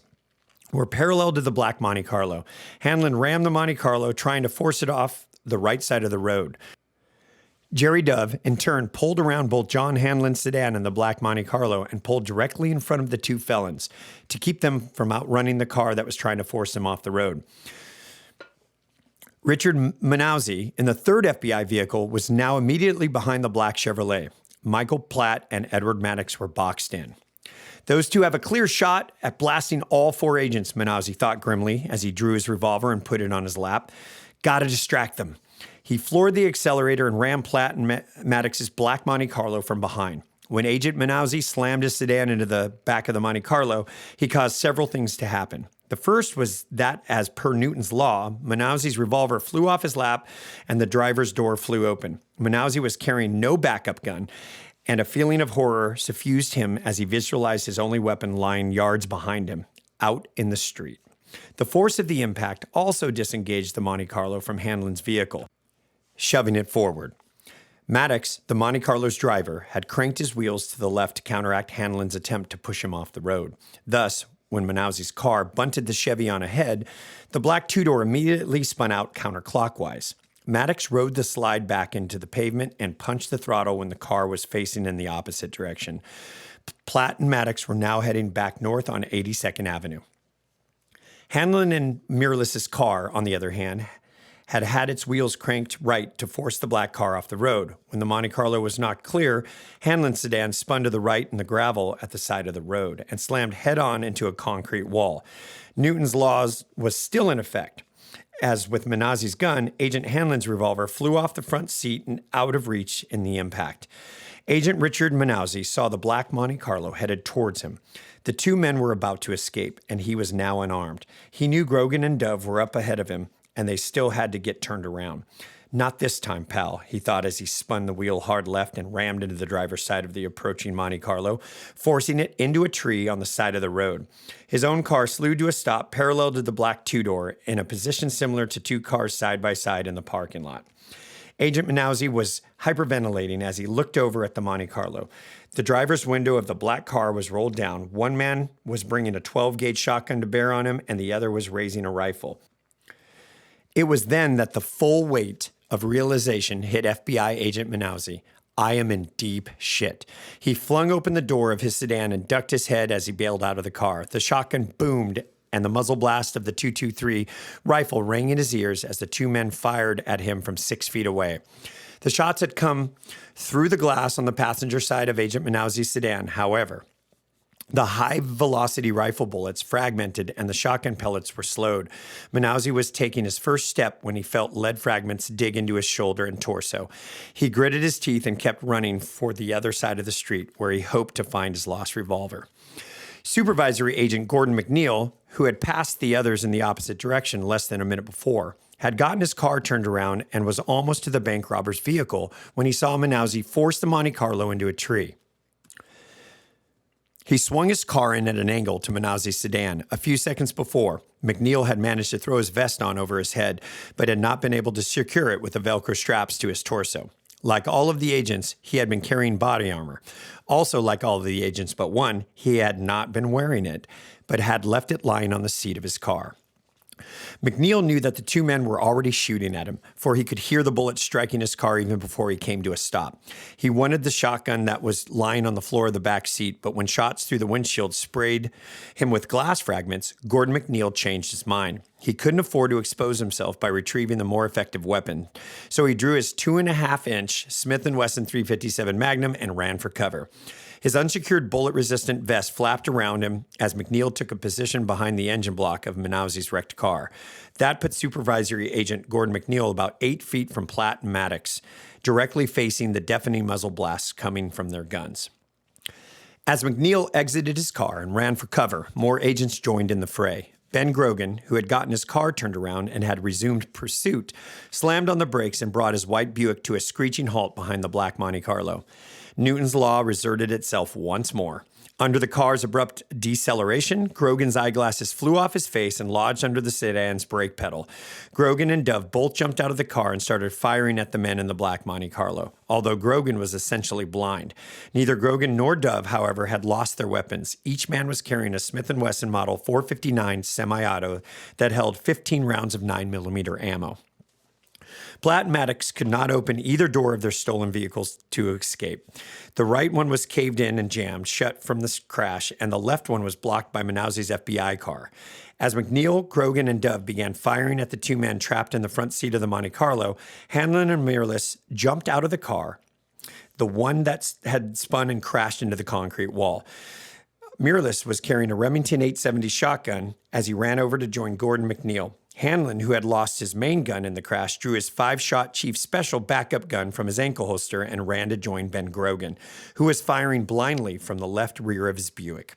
were parallel to the black Monte Carlo. Hanlon rammed the Monte Carlo, trying to force it off the right side of the road. Jerry Dove, in turn, pulled around both John Hanlon's sedan and the black Monte Carlo and pulled directly in front of the 2 felons to keep them from outrunning the car that was trying to force them off the road. Richard Manauzi, in the 3rd FBI vehicle, was now immediately behind the black Chevrolet. Michael Platt and Edward Maddox were boxed in. "Those 2 have a clear shot at blasting all 4 agents," Manauzi thought grimly as he drew his revolver and put it on his lap. "Gotta distract them." He floored the accelerator and rammed Platt and Maddox's black Monte Carlo from behind. When Agent Manauzi slammed his sedan into the back of the Monte Carlo, he caused several things to happen. The first was that, as per Newton's law, Manauzi's revolver flew off his lap and the driver's door flew open. Manauzi was carrying no backup gun, and a feeling of horror suffused him as he visualized his only weapon lying yards behind him, out in the street. The force of the impact also disengaged the Monte Carlo from Hanlon's vehicle, shoving it forward. Maddox, the Monte Carlo's driver, had cranked his wheels to the left to counteract Hanlon's attempt to push him off the road. Thus, when Manauzi's car bunted the Chevy on ahead, the black 2-door immediately spun out counterclockwise. Maddox rode the slide back into the pavement and punched the throttle when the car was facing in the opposite direction. Platt and Maddox were now heading back north on 82nd Avenue. Hanlon and Mirlis's car, on the other hand, had its wheels cranked right to force the black car off the road. When the Monte Carlo was knocked clear, Hanlon's sedan spun to the right in the gravel at the side of the road and slammed head-on into a concrete wall. Newton's laws was still in effect. As with Manauzi's gun, Agent Hanlon's revolver flew off the front seat and out of reach in the impact. Agent Richard Manauzi saw the black Monte Carlo headed towards him. The 2 men were about to escape, and he was now unarmed. He knew Grogan and Dove were up ahead of him, and they still had to get turned around. "Not this time, pal," he thought as he spun the wheel hard left and rammed into the driver's side of the approaching Monte Carlo, forcing it into a tree on the side of the road. His own car slewed to a stop parallel to the black 2-door in a position similar to 2 cars side by side in the parking lot. Agent Manauzi was hyperventilating as he looked over at the Monte Carlo. The driver's window of the black car was rolled down. One man was bringing a 12-gauge shotgun to bear on him, and the other was raising a rifle. It was then that the full weight of realization hit FBI agent Manauzi. "I am in deep shit." He flung open the door of his sedan and ducked his head as he bailed out of the car. The shotgun boomed, and the muzzle blast of the .223 rifle rang in his ears as the 2 men fired at him from 6 feet away. The shots had come through the glass on the passenger side of Agent Manauzi's sedan. However, the high-velocity rifle bullets fragmented and the shotgun pellets were slowed. Manauzi was taking his first step when he felt lead fragments dig into his shoulder and torso. He gritted his teeth and kept running for the other side of the street, where he hoped to find his lost revolver. Supervisory Agent Gordon McNeil, who had passed the others in the opposite direction less than a minute before, had gotten his car turned around and was almost to the bank robber's vehicle when he saw Manauzi force the Monte Carlo into a tree. He swung his car in at an angle to Manauzi's sedan. A few seconds before, McNeil had managed to throw his vest on over his head, but had not been able to secure it with the Velcro straps to his torso. Like all of the agents, he had been carrying body armor. Also, like all of the agents but one, he had not been wearing it, but had left it lying on the seat of his car. McNeil knew that the two men were already shooting at him, for he could hear the bullets striking his car even before he came to a stop. He wanted the shotgun that was lying on the floor of the back seat, but when shots through the windshield sprayed him with glass fragments, Gordon McNeil changed his mind. He couldn't afford to expose himself by retrieving the more effective weapon, so he drew his 2.5-inch Smith & Wesson .357 Magnum and ran for cover. His unsecured bullet-resistant vest flapped around him as McNeil took a position behind the engine block of Manousy's wrecked car. That put Supervisory Agent Gordon McNeil about 8 feet from Platt and Maddox, directly facing the deafening muzzle blasts coming from their guns. As McNeil exited his car and ran for cover, more agents joined in the fray. Ben Grogan, who had gotten his car turned around and had resumed pursuit, slammed on the brakes and brought his white Buick to a screeching halt behind the black Monte Carlo. Newton's law reserted itself once more. Under the car's abrupt deceleration, Grogan's eyeglasses flew off his face and lodged under the sedan's brake pedal. Grogan and Dove both jumped out of the car and started firing at the men in the black Monte Carlo, although Grogan was essentially blind. Neither Grogan nor Dove, however, had lost their weapons. Each man was carrying a Smith & Wesson Model .459 semi-auto that held 15 rounds of 9mm ammo. Platt and Maddox could not open either door of their stolen vehicles to escape. The right one was caved in and jammed shut from the crash, and the left one was blocked by Manousy's FBI car. As McNeil, Grogan, and Dove began firing at the two men trapped in the front seat of the Monte Carlo, Hanlon and Miralles jumped out of the car, the one that had spun and crashed into the concrete wall. Miralles was carrying a Remington 870 shotgun as he ran over to join Gordon McNeil. Hanlon, who had lost his main gun in the crash, drew his 5-shot Chief Special backup gun from his ankle holster and ran to join Ben Grogan, who was firing blindly from the left rear of his Buick.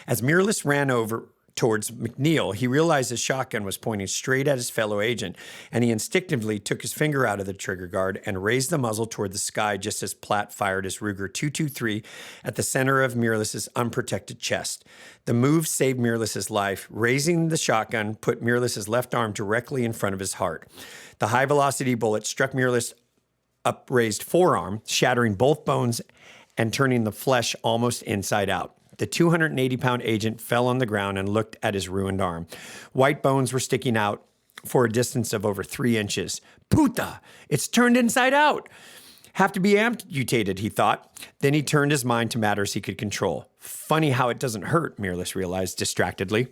As Miralles ran over towards McNeil, he realized his shotgun was pointing straight at his fellow agent, and he instinctively took his finger out of the trigger guard and raised the muzzle toward the sky just as Platt fired his Ruger .223 at the center of Miralles' unprotected chest. The move saved Miralles' life. Raising the shotgun put Miralles' left arm directly in front of his heart. The high-velocity bullet struck Miralles' upraised forearm, shattering both bones and turning the flesh almost inside out. The 280-pound agent fell on the ground and looked at his ruined arm. White bones were sticking out for a distance of over 3 inches. Puta! It's turned inside out! Have to be amputated, he thought. Then he turned his mind to matters he could control. Funny how it doesn't hurt, Miralles realized distractedly.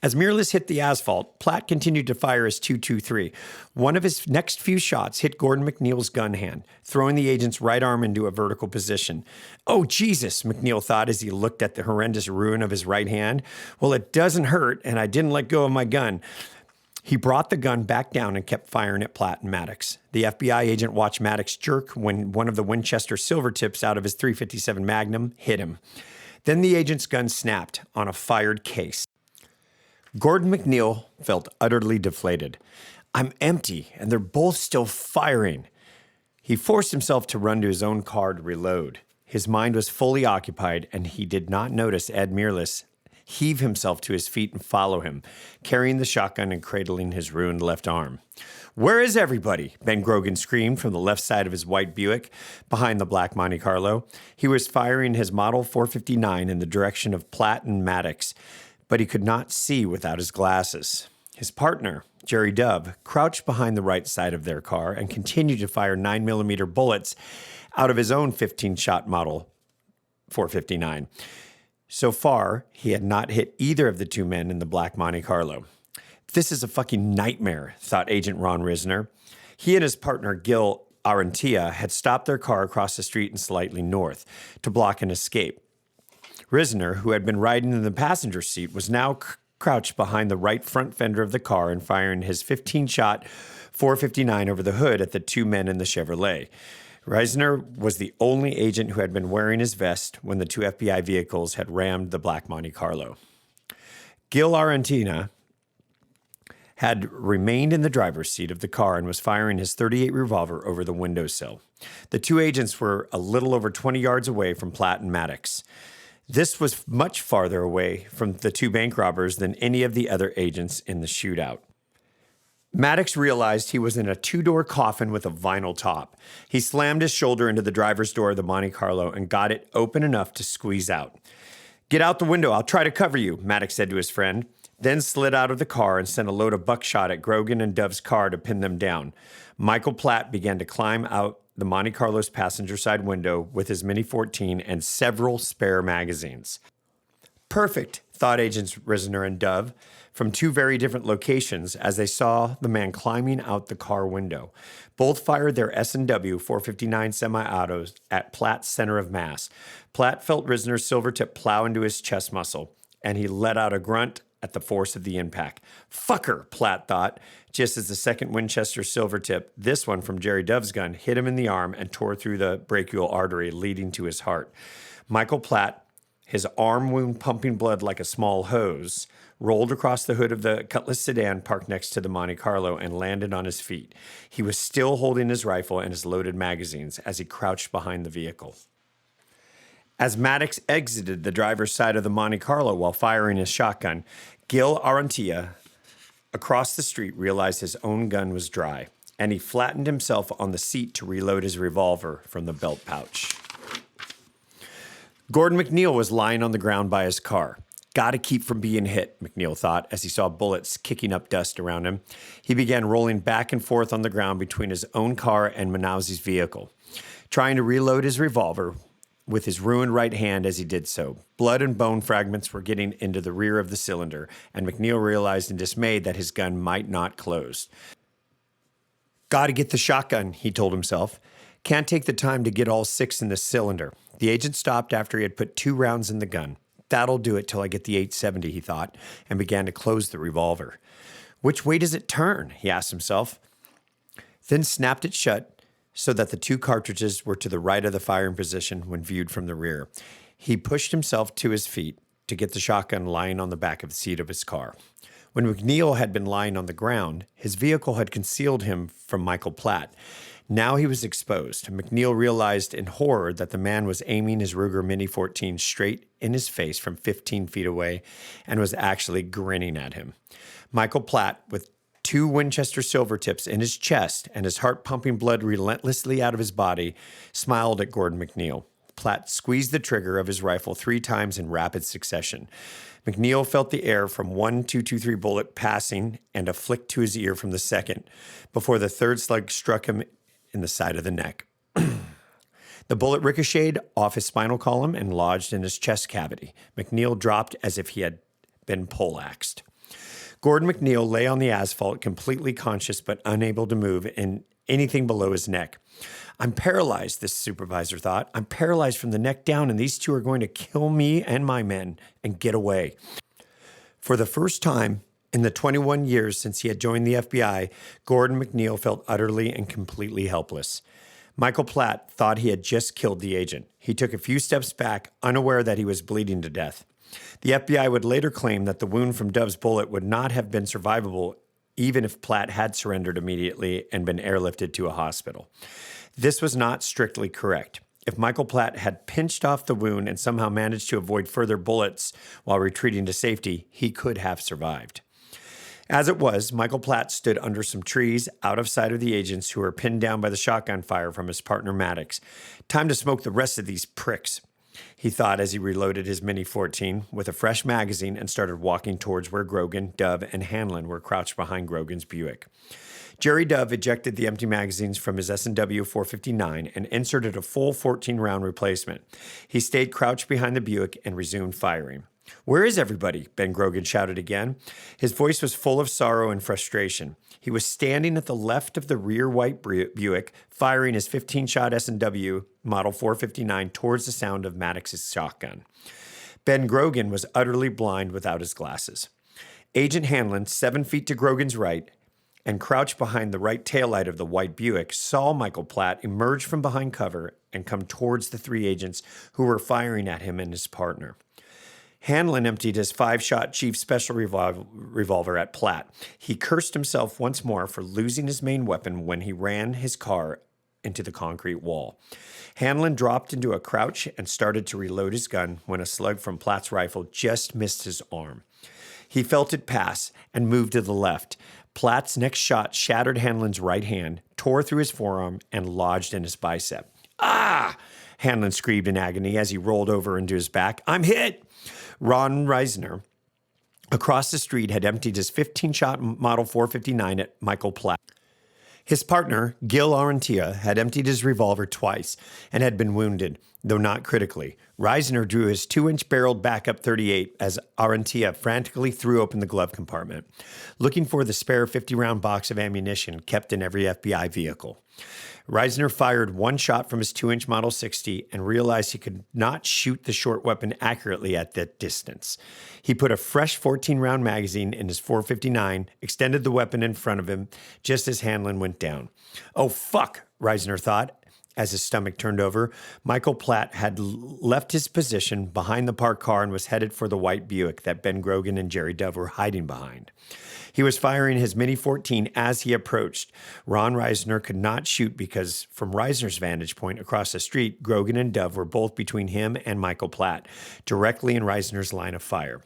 As Miralles hit the asphalt, Platt continued to fire his .223. One of his next few shots hit Gordon McNeil's gun hand, throwing the agent's right arm into a vertical position. Oh, Jesus, McNeil thought as he looked at the horrendous ruin of his right hand. Well, it doesn't hurt, and I didn't let go of my gun. He brought the gun back down and kept firing at Platt and Maddox. The FBI agent watched Maddox jerk when one of the Winchester silver tips out of his .357 Magnum hit him. Then the agent's gun snapped on a fired case. Gordon McNeil felt utterly deflated. I'm empty, and they're both still firing. He forced himself to run to his own car to reload. His mind was fully occupied, and he did not notice Ed Miralles heave himself to his feet and follow him, carrying the shotgun and cradling his ruined left arm. Where is everybody? Ben Grogan screamed from the left side of his white Buick behind the black Monte Carlo. He was firing his Model .459 in the direction of Platt and Maddox, but he could not see without his glasses. His partner, Jerry Dove, crouched behind the right side of their car and continued to fire 9mm bullets out of his own 15-shot Model .459. So far, he had not hit either of the two men in the black Monte Carlo. This is a fucking nightmare, thought Agent Ron Risner. He and his partner, Gil Arantia, had stopped their car across the street and slightly north to block an escape. Risner, who had been riding in the passenger seat, was now crouched behind the right front fender of the car and firing his 15-shot .459 over the hood at the two men in the Chevrolet. Risner was the only agent who had been wearing his vest when the two FBI vehicles had rammed the black Monte Carlo. Gil Arantina had remained in the driver's seat of the car and was firing his .38 revolver over the windowsill. The two agents were a little over 20 yards away from Platt and Maddox. This was much farther away from the two bank robbers than any of the other agents in the shootout. Maddox realized he was in a 2-door coffin with a vinyl top. He slammed his shoulder into the driver's door of the Monte Carlo and got it open enough to squeeze out. Get out the window, I'll try to cover you, Maddox said to his friend. then slid out of the car and sent a load of buckshot at Grogan and Dove's car to pin them down. Michael Platt began to climb out the Monte Carlo's passenger side window with his Mini 14 and several spare magazines. Perfect, thought Agents Risner and Dove, from two very different locations as they saw the man climbing out the car window. Both fired their S&W 459 semi-autos at Platt's center of mass. Platt felt Risner's silver tip plow into his chest muscle, and he let out a grunt at the force of the impact. Fucker, Platt thought, just as the second Winchester silver tip, this one from Jerry Dove's gun, hit him in the arm and tore through the brachial artery leading to his heart. Michael Platt, his arm wound pumping blood like a small hose, rolled across the hood of the Cutlass sedan parked next to the Monte Carlo and landed on his feet. He was still holding his rifle and his loaded magazines as he crouched behind the vehicle. As Maddox exited the driver's side of the Monte Carlo while firing his shotgun, Gil Arantia, across the street, realized his own gun was dry, and he flattened himself on the seat to reload his revolver from the belt pouch. Gordon McNeil was lying on the ground by his car. Gotta keep from being hit, McNeil thought, as he saw bullets kicking up dust around him. He began rolling back and forth on the ground between his own car and Manauzi's vehicle, trying to reload his revolver with his ruined right hand as he did so. Blood and bone fragments were getting into the rear of the cylinder, and McNeil realized in dismay that his gun might not close. Gotta get the shotgun, he told himself. Can't take the time to get all 6 in this cylinder. The agent stopped after he had put 2 rounds in the gun. That'll do it till I get the 870, he thought, and began to close the revolver. Which way does it turn? He asked himself. Then snapped it shut so that the 2 cartridges were to the right of the firing position when viewed from the rear. He pushed himself to his feet to get the shotgun lying on the back of the seat of his car. When McNeil had been lying on the ground, his vehicle had concealed him from Michael Platt. Now he was exposed. McNeil realized in horror that the man was aiming his Ruger Mini 14 straight in his face from 15 feet away and was actually grinning at him. Michael Platt, with 2 Winchester silver tips in his chest and his heart pumping blood relentlessly out of his body, smiled at Gordon McNeil. Platt squeezed the trigger of his rifle 3 times in rapid succession. McNeil felt the air from one .223 bullet passing and a flick to his ear from the second before the third slug struck him in the side of the neck. The bullet ricocheted off his spinal column and lodged in his chest cavity. McNeil dropped as if he had been poleaxed. Gordon McNeil lay on the asphalt, completely conscious but unable to move in anything below his neck. I'm paralyzed, this supervisor thought. I'm paralyzed from the neck down, and these 2 are going to kill me and my men and get away. For the first time in the 21 years since he had joined the FBI, Gordon McNeil felt utterly and completely helpless. Michael Platt thought he had just killed the agent. He took a few steps back, unaware that he was bleeding to death. The FBI would later claim that the wound from Dove's bullet would not have been survivable even if Platt had surrendered immediately and been airlifted to a hospital. This was not strictly correct. If Michael Platt had pinched off the wound and somehow managed to avoid further bullets while retreating to safety, he could have survived. As it was, Michael Platt stood under some trees out of sight of the agents who were pinned down by the shotgun fire from his partner Maddox. Time to smoke the rest of these pricks, he thought as he reloaded his Mini 14 with a fresh magazine and started walking towards where Grogan, Dove, and Hanlon were crouched behind Grogan's Buick. Jerry Dove ejected the empty magazines from his S&W 459 and inserted a full 14-round replacement. He stayed crouched behind the Buick and resumed firing. Where is everybody? Ben Grogan shouted again. His voice was full of sorrow and frustration. He was standing at the left of the rear white Buick, firing his 15-shot S&W Model 459 towards the sound of Maddox's shotgun. Ben Grogan was utterly blind without his glasses. Agent Hanlon, 7 feet to Grogan's right, and crouched behind the right taillight of the white Buick, saw Michael Platt emerge from behind cover and come towards the 3 agents who were firing at him and his partner. Hanlon emptied his 5-shot Chief Special revolver at Platt. He cursed himself once more for losing his main weapon when he ran his car into the concrete wall. Hanlon dropped into a crouch and started to reload his gun when a slug from Platt's rifle just missed his arm. He felt it pass and moved to the left. Platt's next shot shattered Hanlon's right hand, tore through his forearm, and lodged in his bicep. Ah! Hanlon screamed in agony as he rolled over into his back. I'm hit! Ron Reisner, across the street had emptied his 15-shot Model 459 at Michael Platt. His partner, Gil Arantia, had emptied his revolver twice and had been wounded, though not critically. Reisner drew his 2-inch barreled backup .38 as Arantia frantically threw open the glove compartment, looking for the spare 50-round box of ammunition kept in every FBI vehicle. Reisner fired one shot from his 2-inch Model 60 and realized he could not shoot the short weapon accurately at that distance. He put a fresh 14-round magazine in his 459, extended the weapon in front of him just as Hanlon went down. Oh, fuck, Reisner thought. As his stomach turned over, Michael Platt had left his position behind the parked car and was headed for the white Buick that Ben Grogan and Jerry Dove were hiding behind. He was firing his Mini-14 as he approached. Ron Reisner could not shoot because, from Reisner's vantage point across the street, Grogan and Dove were both between him and Michael Platt, directly in Reisner's line of fire.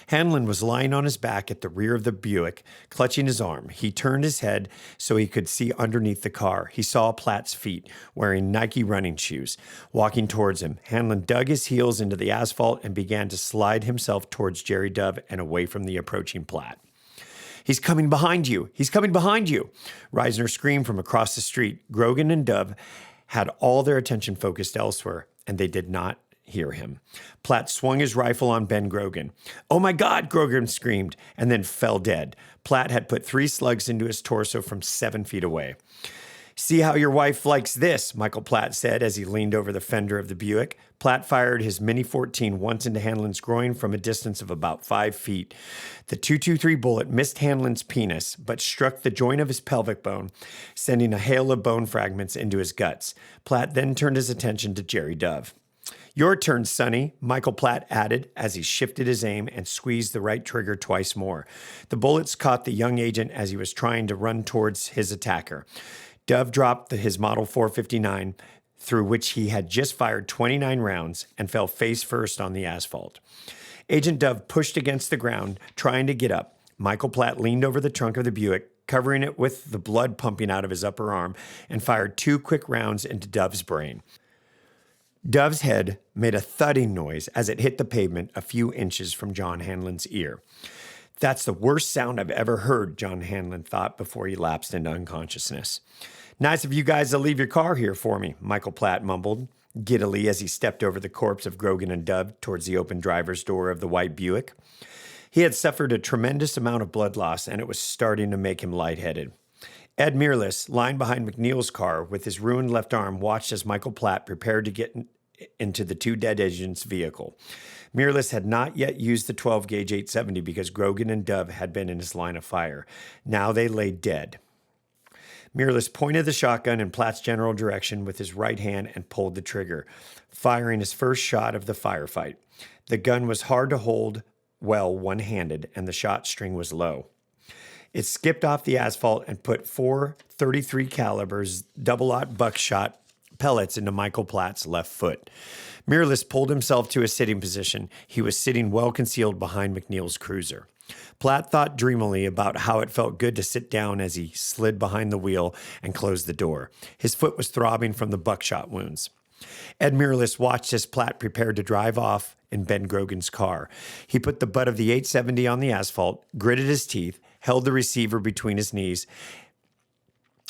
Hanlon was lying on his back at the rear of the Buick, clutching his arm. He turned his head so he could see underneath the car. He saw Platt's feet, wearing Nike running shoes, walking towards him. Hanlon dug his heels into the asphalt and began to slide himself towards Jerry Dove and away from the approaching Platt. "He's coming behind you! He's coming behind you!" Reisner screamed from across the street. Grogan and Dove had all their attention focused elsewhere, and they did not hear him. Platt swung his rifle on Ben Grogan. "Oh my God," Grogan screamed, and then fell dead. Platt had put 3 slugs into his torso from 7 feet away. "See how your wife likes this," Michael Platt said as he leaned over the fender of the Buick. Platt fired his Mini-14 once into Hanlon's groin from a distance of about 5 feet. The .223 bullet missed Hanlon's penis, but struck the joint of his pelvic bone, sending a hail of bone fragments into his guts. Platt then turned his attention to Jerry Dove. "Your turn, Sonny," Michael Platt added as he shifted his aim and squeezed the right trigger twice more. The bullets caught the young agent as he was trying to run towards his attacker. Dove dropped his Model 459, through which he had just fired 29 rounds, and fell face first on the asphalt. Agent Dove pushed against the ground, trying to get up. Michael Platt leaned over the trunk of the Buick, covering it with the blood pumping out of his upper arm, and fired 2 quick rounds into Dove's brain. Dove's head made a thudding noise as it hit the pavement a few inches from John Hanlon's ear. "That's the worst sound I've ever heard," John Hanlon thought before he lapsed into unconsciousness. "Nice of you guys to leave your car here for me," Michael Platt mumbled giddily as he stepped over the corpse of Grogan and Dove towards the open driver's door of the white Buick. He had suffered a tremendous amount of blood loss, and it was starting to make him lightheaded. Ed Mearless, lying behind McNeil's car with his ruined left arm, watched as Michael Platt prepared to get into the 2 dead agents' vehicle. Mearless had not yet used the 12-gauge 870 because Grogan and Dove had been in his line of fire. Now they lay dead. Mearless pointed the shotgun in Platt's general direction with his right hand and pulled the trigger, firing his first shot of the firefight. The gun was hard to hold well one-handed, and the shot string was low. It skipped off the asphalt and put 4 .33 calibers double-aught buckshot pellets into Michael Platt's left foot. Mearless pulled himself to a sitting position. He was sitting well concealed behind McNeil's cruiser. Platt thought dreamily about how it felt good to sit down as he slid behind the wheel and closed the door. His foot was throbbing from the buckshot wounds. Ed Mearless watched as Platt prepared to drive off in Ben Grogan's car. He put the butt of the 870 on the asphalt, gritted his teeth, held the receiver between his knees,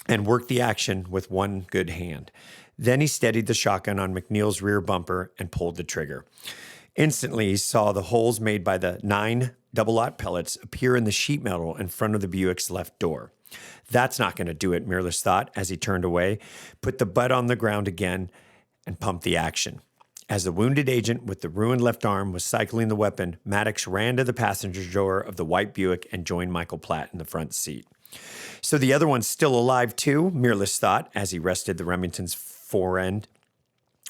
and worked the action with one good hand. Then he steadied the shotgun on McNeil's rear bumper and pulled the trigger. Instantly, he saw the holes made by the 9 double-aught pellets appear in the sheet metal in front of the Buick's left door. "That's not going to do it," Mearless thought as he turned away, put the butt on the ground again, and pumped the action. As the wounded agent with the ruined left arm was cycling the weapon, Maddox ran to the passenger door of the white Buick and joined Michael Platt in the front seat. "So the other one's still alive too?" Mearless thought as he rested the Remington's forend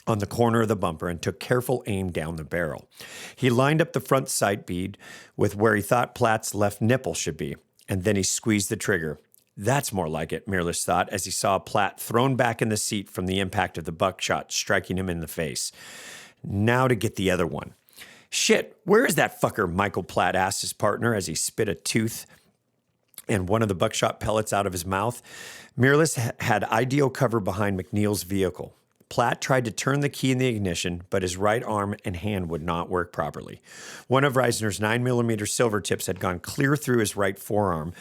on the corner of the bumper and took careful aim down the barrel. He lined up the front sight bead with where he thought Platt's left nipple should be, and then he squeezed the trigger. "That's more like it," Mearless thought as he saw Platt thrown back in the seat from the impact of the buckshot striking him in the face. Now to get the other one. "Shit, where is that fucker?" Michael Platt asked his partner as he spit a tooth and one of the buckshot pellets out of his mouth. Mearless had ideal cover behind McNeil's vehicle. Platt tried to turn the key in the ignition, but his right arm and hand would not work properly. One of Reisner's 9mm silver tips had gone clear through his right forearm.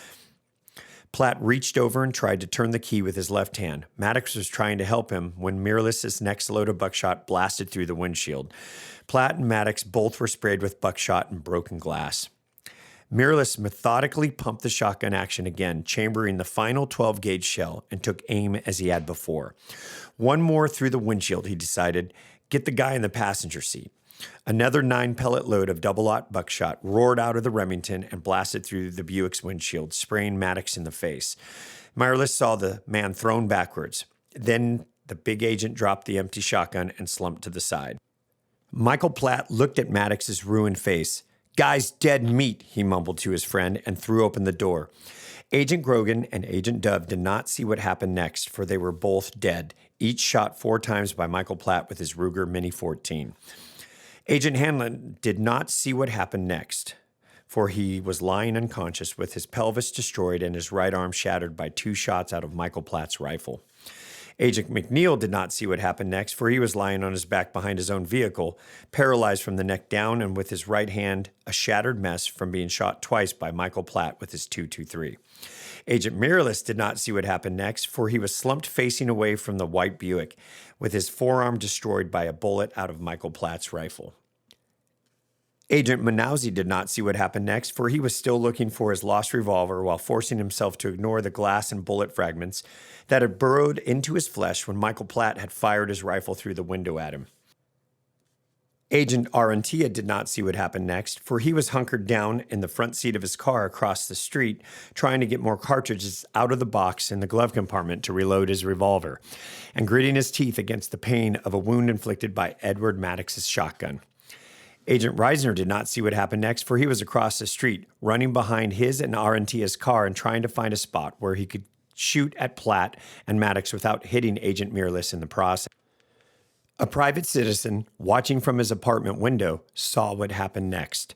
Platt reached over and tried to turn the key with his left hand. Maddox was trying to help him when Mirrless's next load of buckshot blasted through the windshield. Platt and Maddox both were sprayed with buckshot and broken glass. Mirrless methodically pumped the shotgun action again, chambering the final 12-gauge shell, and took aim as he had before. One more through the windshield, he decided. Get the guy in the passenger seat. Another 9-pellet load of double-aught buckshot roared out of the Remington and blasted through the Buick's windshield, spraying Maddox in the face. Mirrless saw the man thrown backwards. Then the big agent dropped the empty shotgun and slumped to the side. Michael Platt looked at Maddox's ruined face. "Guy's dead meat," he mumbled to his friend and threw open the door. Agent Grogan and Agent Dove did not see what happened next, for they were both dead, each shot 4 times by Michael Platt with his Ruger Mini 14. Agent Hanlon did not see what happened next, for he was lying unconscious with his pelvis destroyed and his right arm shattered by 2 shots out of Michael Platt's rifle. Agent McNeil did not see what happened next, for he was lying on his back behind his own vehicle, paralyzed from the neck down and with his right hand a shattered mess from being shot twice by Michael Platt with his .223. Agent Mirrless did not see what happened next, for he was slumped facing away from the white Buick, with his forearm destroyed by a bullet out of Michael Platt's rifle. Agent Manauzi did not see what happened next, for he was still looking for his lost revolver while forcing himself to ignore the glass and bullet fragments that had burrowed into his flesh when Michael Platt had fired his rifle through the window at him. Agent Arantia did not see what happened next, for he was hunkered down in the front seat of his car across the street, trying to get more cartridges out of the box in the glove compartment to reload his revolver, and gritting his teeth against the pain of a wound inflicted by Edward Maddox's shotgun. Agent Reisner did not see what happened next, for he was across the street, running behind his and Arantia's car and trying to find a spot where he could shoot at Platt and Maddox without hitting Agent Mirrless in the process. A private citizen, watching from his apartment window, saw what happened next.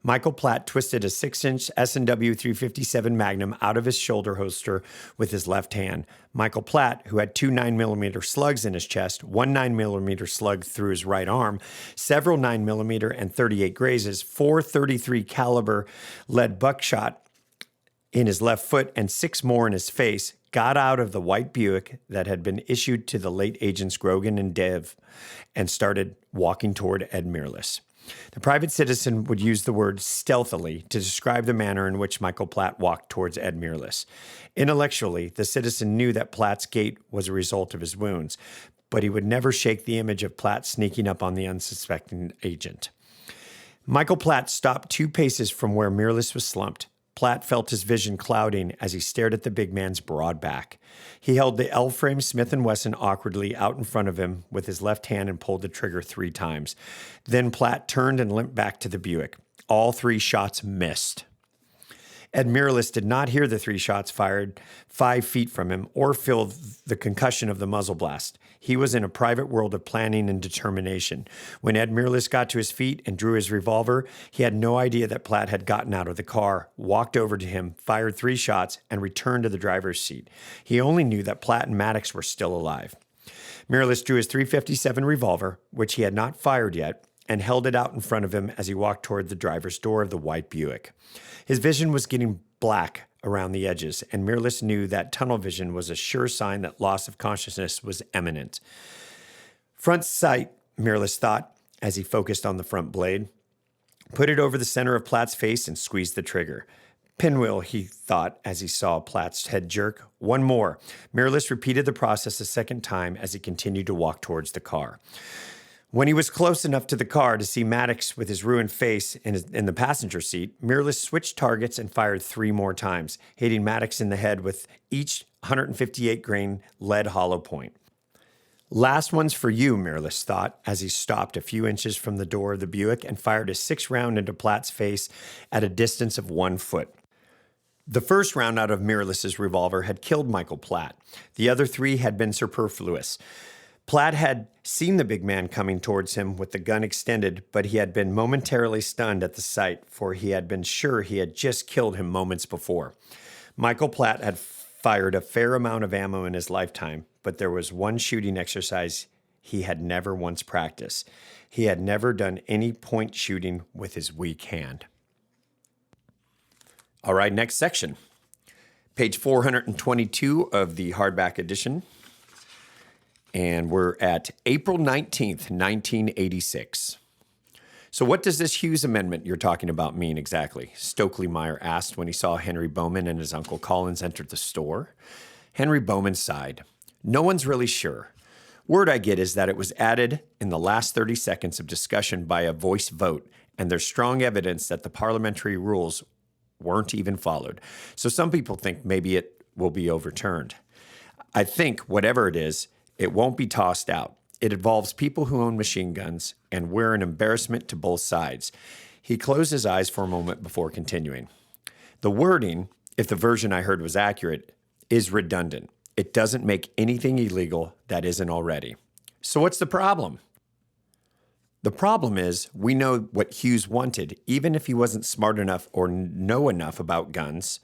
Michael Platt twisted a 6-inch S&W 357 Magnum out of his shoulder holster with his left hand. Michael Platt, who had 2 9mm slugs in his chest, 1 9mm slug through his right arm, several 9mm and .38 grazes, 4 .33 caliber lead buckshot in his left foot, and 6 more in his face, got out of the white Buick that had been issued to the late agents Grogan and Dev and started walking toward Ed Mirrless. The private citizen would use the word stealthily to describe the manner in which Michael Platt walked towards Ed Mirrless. Intellectually, the citizen knew that Platt's gait was a result of his wounds, but he would never shake the image of Platt sneaking up on the unsuspecting agent. Michael Platt stopped 2 paces from where Mirrless was slumped. Platt felt his vision clouding as he stared at the big man's broad back. He held the L-frame Smith & Wesson awkwardly out in front of him with his left hand and pulled the trigger 3 times. Then Platt turned and limped back to the Buick. All 3 shots missed. Ed Mirrless did not hear the 3 shots fired 5 feet from him or feel the concussion of the muzzle blast. He was in a private world of planning and determination. When Ed Mirrless got to his feet and drew his revolver, he had no idea that Platt had gotten out of the car, walked over to him, fired 3 shots, and returned to the driver's seat. He only knew that Platt and Maddox were still alive. Mirrless drew his .357 revolver, which he had not fired yet, and held it out in front of him as he walked toward the driver's door of the white Buick. His vision was getting black around the edges, and Mirrless knew that tunnel vision was a sure sign that loss of consciousness was imminent. Front sight, Mirrless thought, as he focused on the front blade. Put it over the center of Platt's face and squeeze the trigger. Pinwheel, he thought as he saw Platt's head jerk. 1 more. Mirrless repeated the process a second time as he continued to walk towards the car. When he was close enough to the car to see Maddox with his ruined face in the passenger seat, Mirrless switched targets and fired 3 more times, hitting Maddox in the head with each 158-grain lead hollow point. Last one's for you, Mirrless thought, as he stopped a few inches from the door of the Buick and fired a 6th round into Platt's face at a distance of 1 foot. The first round out of Mirrless's revolver had killed Michael Platt. The other 3 had been superfluous. Platt had seen the big man coming towards him with the gun extended, but he had been momentarily stunned at the sight, for he had been sure he had just killed him moments before. Michael Platt had fired a fair amount of ammo in his lifetime, but there was one shooting exercise he had never once practiced. He had never done any point shooting with his weak hand. All right, next section. Page 422 of the hardback edition. And we're at April 19th, 1986. So what does this Hughes Amendment you're talking about mean exactly? Stokely Meyer asked when he saw Henry Bowman and his Uncle Collins enter the store. Henry Bowman sighed. No one's really sure. Word I get is that it was added in the last 30 seconds of discussion by a voice vote, and there's strong evidence that the parliamentary rules weren't even followed. So some people think maybe it will be overturned. I think, whatever it is, it won't be tossed out. It involves people who own machine guns, and we're an embarrassment to both sides. He closed his eyes for a moment before continuing. The wording, if the version I heard was accurate, is redundant. It doesn't make anything illegal that isn't already. So what's the problem? The problem is we know what Hughes wanted, even if he wasn't smart enough or know enough about guns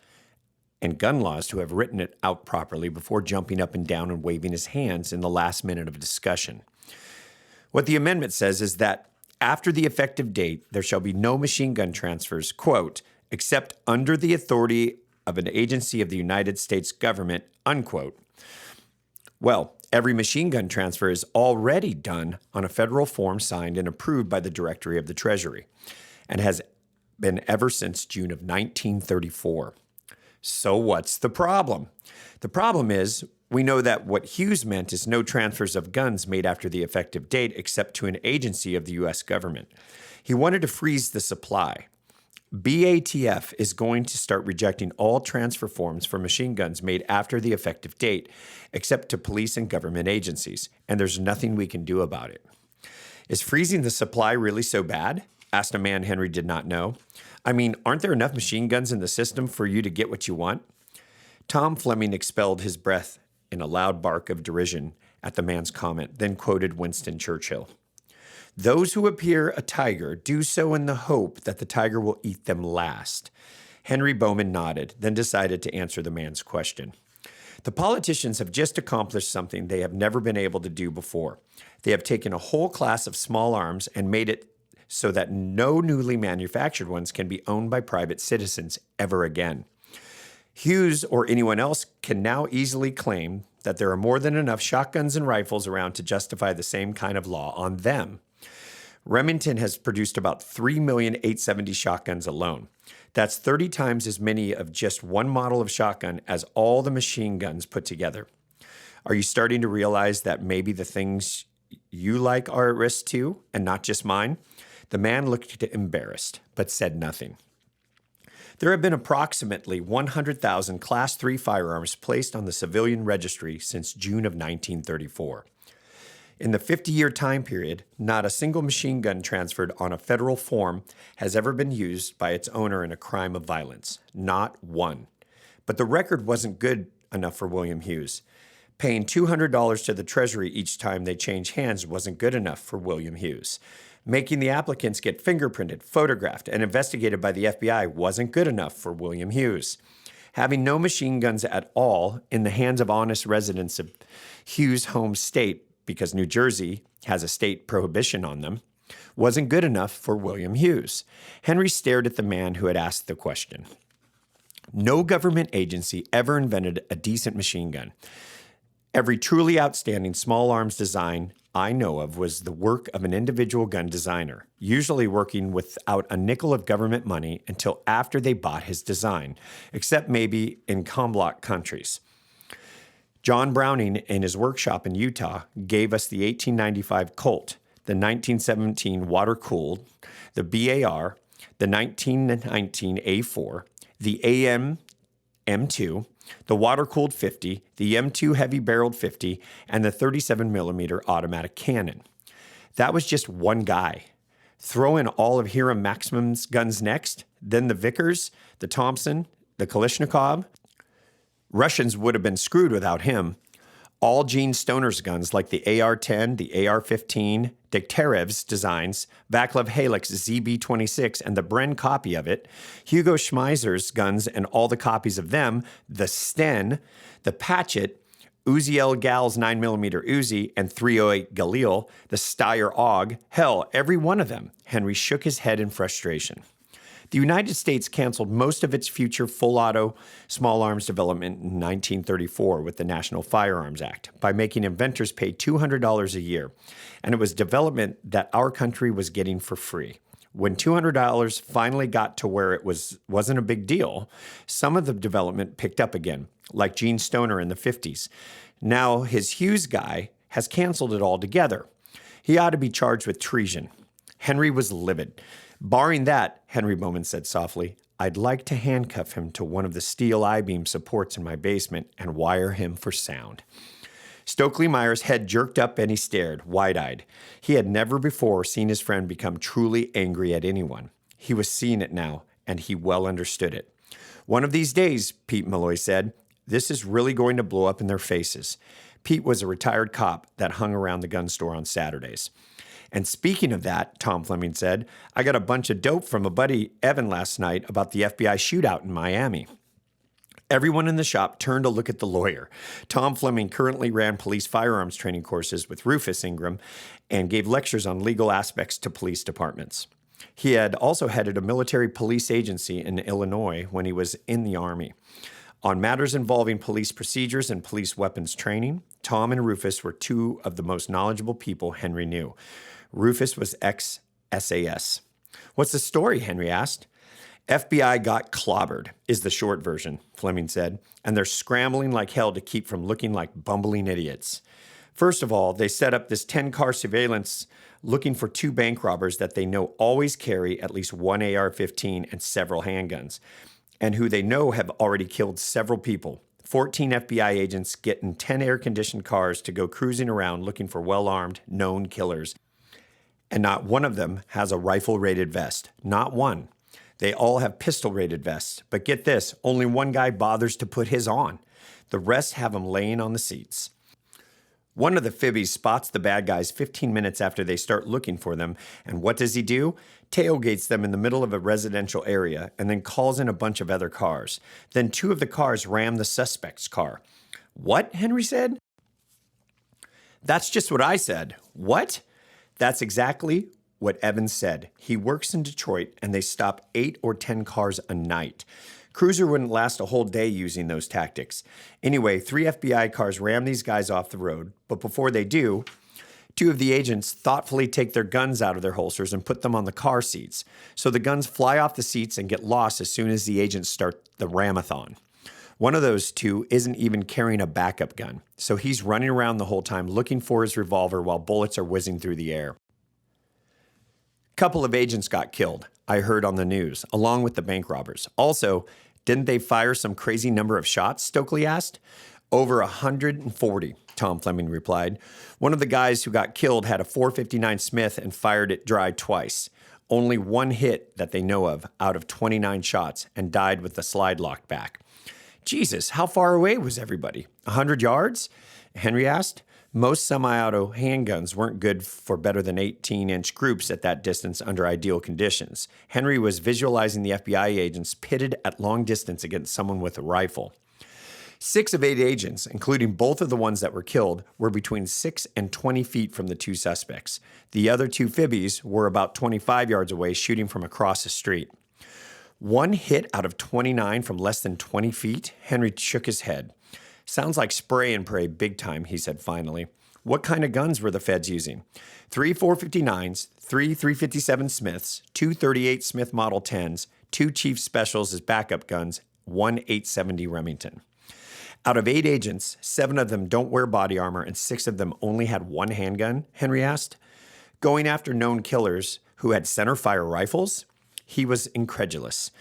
and gun laws to have written it out properly before jumping up and down and waving his hands in the last minute of discussion. What the amendment says is that after the effective date, there shall be no machine gun transfers, quote, except under the authority of an agency of the United States government, unquote. Well, every machine gun transfer is already done on a federal form signed and approved by the Directory of the Treasury and has been ever since June of 1934. So what's the problem? The problem is we know that what Hughes meant is no transfers of guns made after the effective date except to an agency of the U.S. government. He wanted to freeze the supply. BATF is going to start rejecting all transfer forms for machine guns made after the effective date, except to police and government agencies, and there's nothing we can do about it. Is freezing the supply really so bad? Asked a man Henry did not know. I mean, aren't there enough machine guns in the system for you to get what you want? Tom Fleming expelled his breath in a loud bark of derision at the man's comment, then quoted Winston Churchill. Those who appear a tiger do so in the hope that the tiger will eat them last. Henry Bowman nodded, then decided to answer the man's question. The politicians have just accomplished something they have never been able to do before. They have taken a whole class of small arms and made it so that no newly manufactured ones can be owned by private citizens ever again. Hughes or anyone else can now easily claim that there are more than enough shotguns and rifles around to justify the same kind of law on them. Remington has produced about 3,870,000 shotguns alone. That's 30 times as many of just one model of shotgun as all the machine guns put together. Are you starting to realize that maybe the things you like are at risk too, and not just mine? The man looked embarrassed, but said nothing. There have been approximately 100,000 Class III firearms placed on the civilian registry since June of 1934. In the 50-year time period, not a single machine gun transferred on a federal form has ever been used by its owner in a crime of violence. Not one. But the record wasn't good enough for William Hughes. Paying $200 to the Treasury each time they changed hands wasn't good enough for William Hughes. Making the applicants get fingerprinted, photographed, and investigated by the FBI wasn't good enough for William Hughes. Having no machine guns at all in the hands of honest residents of Hughes' home state, because New Jersey has a state prohibition on them, wasn't good enough for William Hughes. Henry stared at the man who had asked the question. No government agency ever invented a decent machine gun. Every truly outstanding small arms design I know of was the work of an individual gun designer, usually working without a nickel of government money until after they bought his design, except maybe in COMBLOC countries. John Browning, in his workshop in Utah, gave us the 1895 Colt, the 1917 water-cooled, the BAR, the 1919 A4, the AM M2, the water-cooled 50, the M2 heavy-barreled 50, and the 37mm automatic cannon. That was just one guy. Throw in all of Hiram Maximum's guns next, then the Vickers, the Thompson, the Kalashnikov. Russians would have been screwed without him. All Gene Stoner's guns like the AR-10, the AR-15, Degtярev's designs, Vaclav Halik's ZB-26 and the Bren copy of it, Hugo Schmeisser's guns and all the copies of them, the Sten, the Patchett, Uziel Gal's 9mm Uzi and 308 Galil, the Steyr AUG, hell, every one of them. Henry shook his head in frustration. The United States canceled most of its future full-auto small arms development in 1934 with the National Firearms Act by making inventors pay $200 a year, and it was development that our country was getting for free. When $200 finally got to where it wasn't a big deal, some of the development picked up again, like Gene Stoner in the 50s. Now his Hughes guy has canceled it altogether. He ought to be charged with treason. Henry was livid. Barring that, Henry Bowman said softly, I'd like to handcuff him to one of the steel I-beam supports in my basement and wire him for sound. Stokely Meyer's head jerked up and he stared, wide-eyed. He had never before seen his friend become truly angry at anyone. He was seeing it now, and he well understood it. One of these days, Pete Malloy said, this is really going to blow up in their faces. Pete was a retired cop that hung around the gun store on Saturdays. And speaking of that, Tom Fleming said, I got a bunch of dope from a buddy, Evan, last night about the FBI shootout in Miami. Everyone in the shop turned to look at the lawyer. Tom Fleming currently ran police firearms training courses with Rufus Ingram and gave lectures on legal aspects to police departments. He had also headed a military police agency in Illinois when he was in the Army. On matters involving police procedures and police weapons training, Tom and Rufus were two of the most knowledgeable people Henry knew. Rufus was ex-SAS. What's the story? Henry asked. FBI got clobbered, is the short version, Fleming said, and they're scrambling like hell to keep from looking like bumbling idiots. First of all, they set up this 10-car surveillance looking for two bank robbers that they know always carry at least one AR-15 and several handguns, and who they know have already killed several people. 14 FBI agents get in 10 air-conditioned cars to go cruising around looking for well-armed, known killers. And not one of them has a rifle-rated vest. Not one. They all have pistol-rated vests. But get this, only one guy bothers to put his on. The rest have them laying on the seats. One of the fibbies spots the bad guys 15 minutes after they start looking for them, and what does he do? Tailgates them in the middle of a residential area and then calls in a bunch of other cars. Then two of the cars ram the suspect's car. What? Henry said. That's just what I said. What? That's exactly what Evans said. He works in Detroit, and they stop 8 or 10 cars a night. Cruiser wouldn't last a whole day using those tactics. Anyway, 3 FBI cars ram these guys off the road, but before they do, 2 of the agents thoughtfully take their guns out of their holsters and put them on the car seats. So the guns fly off the seats and get lost as soon as the agents start the ramathon. One of those 2 isn't even carrying a backup gun, so he's running around the whole time looking for his revolver while bullets are whizzing through the air. Couple of agents got killed, I heard on the news, along with the bank robbers. Also, didn't they fire some crazy number of shots? Stokely asked. Over 140, Tom Fleming replied. One of the guys who got killed had a .459 Smith and fired it dry twice. Only one hit that they know of out of 29 shots and died with the slide locked back. Jesus, how far away was everybody? 100 yards? Henry asked. Most semi-auto handguns weren't good for better than 18-inch groups at that distance under ideal conditions. Henry was visualizing the FBI agents pitted at long distance against someone with a rifle. 6 of 8 agents, including both of the ones that were killed, were between 6 and 20 feet from the 2 suspects. The other 2 fibbies were about 25 yards away, shooting from across the street. One hit out of 29 from less than 20 feet? Henry shook his head. Sounds like spray and pray big time, he said finally. What kind of guns were the feds using? 3 459s, 3 357 Smiths, 2 38 Smith Model 10s, 2 Chief Specials as backup guns, 1 870 Remington. Out of 8 agents, 7 of them don't wear body armor and 6 of them only had 1 handgun, Henry asked. Going after known killers who had center fire rifles? He was incredulous.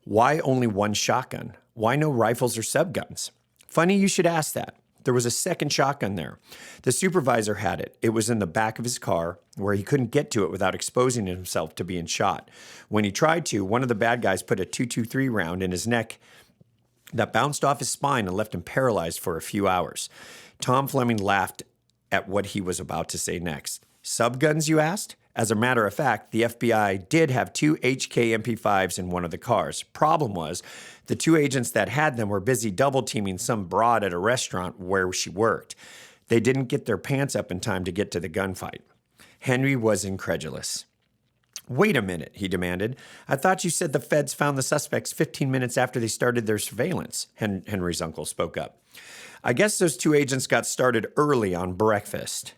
Why only 1 shotgun? Why no rifles or subguns? Funny you should ask that. There was a second shotgun there. The supervisor had it. It was in the back of his car where he couldn't get to it without exposing himself to being shot. When he tried to, one of the bad guys put a .223 round in his neck that bounced off his spine and left him paralyzed for a few hours. Tom Fleming laughed at what he was about to say next. Subguns, you asked? As a matter of fact, the FBI did have 2 HK MP5s in one of the cars. Problem was, the 2 agents that had them were busy double-teaming some broad at a restaurant where she worked. They didn't get their pants up in time to get to the gunfight. Henry was incredulous. "Wait a minute," he demanded. "I thought you said the feds found the suspects 15 minutes after they started their surveillance," Henry's uncle spoke up. "I guess those 2 agents got started early on breakfast."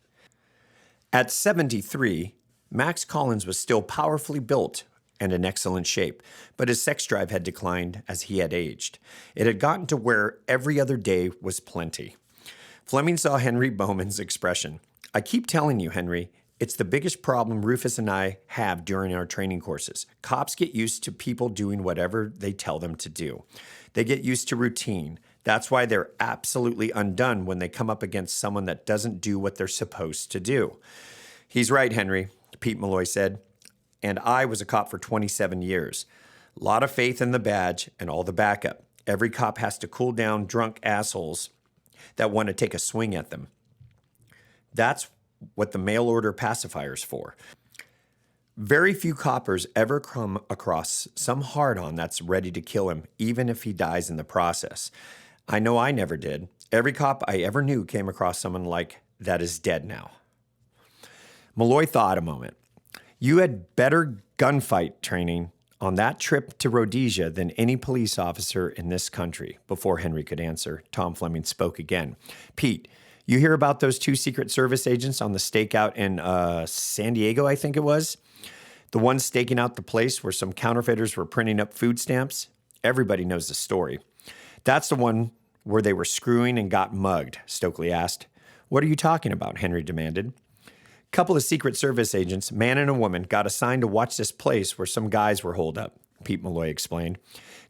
At 73, Max Collins was still powerfully built and in excellent shape, but his sex drive had declined as he had aged. It had gotten to where every other day was plenty. Fleming saw Henry Bowman's expression. "I keep telling you, Henry, it's the biggest problem Rufus and I have during our training courses. Cops get used to people doing whatever they tell them to do. They get used to routine. That's why they're absolutely undone when they come up against someone that doesn't do what they're supposed to do." "He's right, Henry," Pete Malloy said. "And I was a cop for 27 years. A lot of faith in the badge and all the backup. Every cop has to cool down drunk assholes that want to take a swing at them. That's what the mail order pacifier's for. Very few coppers ever come across some hard-on that's ready to kill him, even if he dies in the process. I know I never did. Every cop I ever knew came across someone like that is dead now." Malloy thought a moment. "You had better gunfight training on that trip to Rhodesia than any police officer in this country." Before Henry could answer, Tom Fleming spoke again. "Pete, you hear about those 2 Secret Service agents on the stakeout in San Diego, I think it was? The one staking out the place where some counterfeiters were printing up food stamps? Everybody knows the story." "That's the one where they were screwing and got mugged," Stokely asked. "What are you talking about?" Henry demanded. "Couple of Secret Service agents, man and a woman, got assigned to watch this place where some guys were holed up," Pete Malloy explained.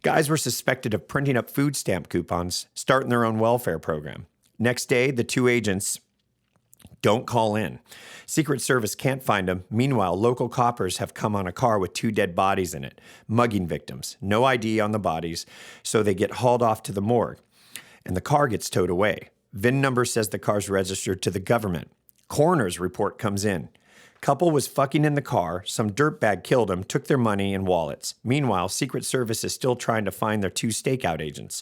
"Guys were suspected of printing up food stamp coupons, starting their own welfare program. Next day, the 2 agents don't call in. Secret Service can't find them. Meanwhile, local coppers have come on a car with 2 dead bodies in it, mugging victims. No ID on the bodies, so they get hauled off to the morgue, and the car gets towed away. VIN number says the car's registered to the government. Coroner's report comes in. Couple was fucking in the car. Some dirtbag killed him, took their money and wallets. Meanwhile, Secret Service is still trying to find their 2 stakeout agents.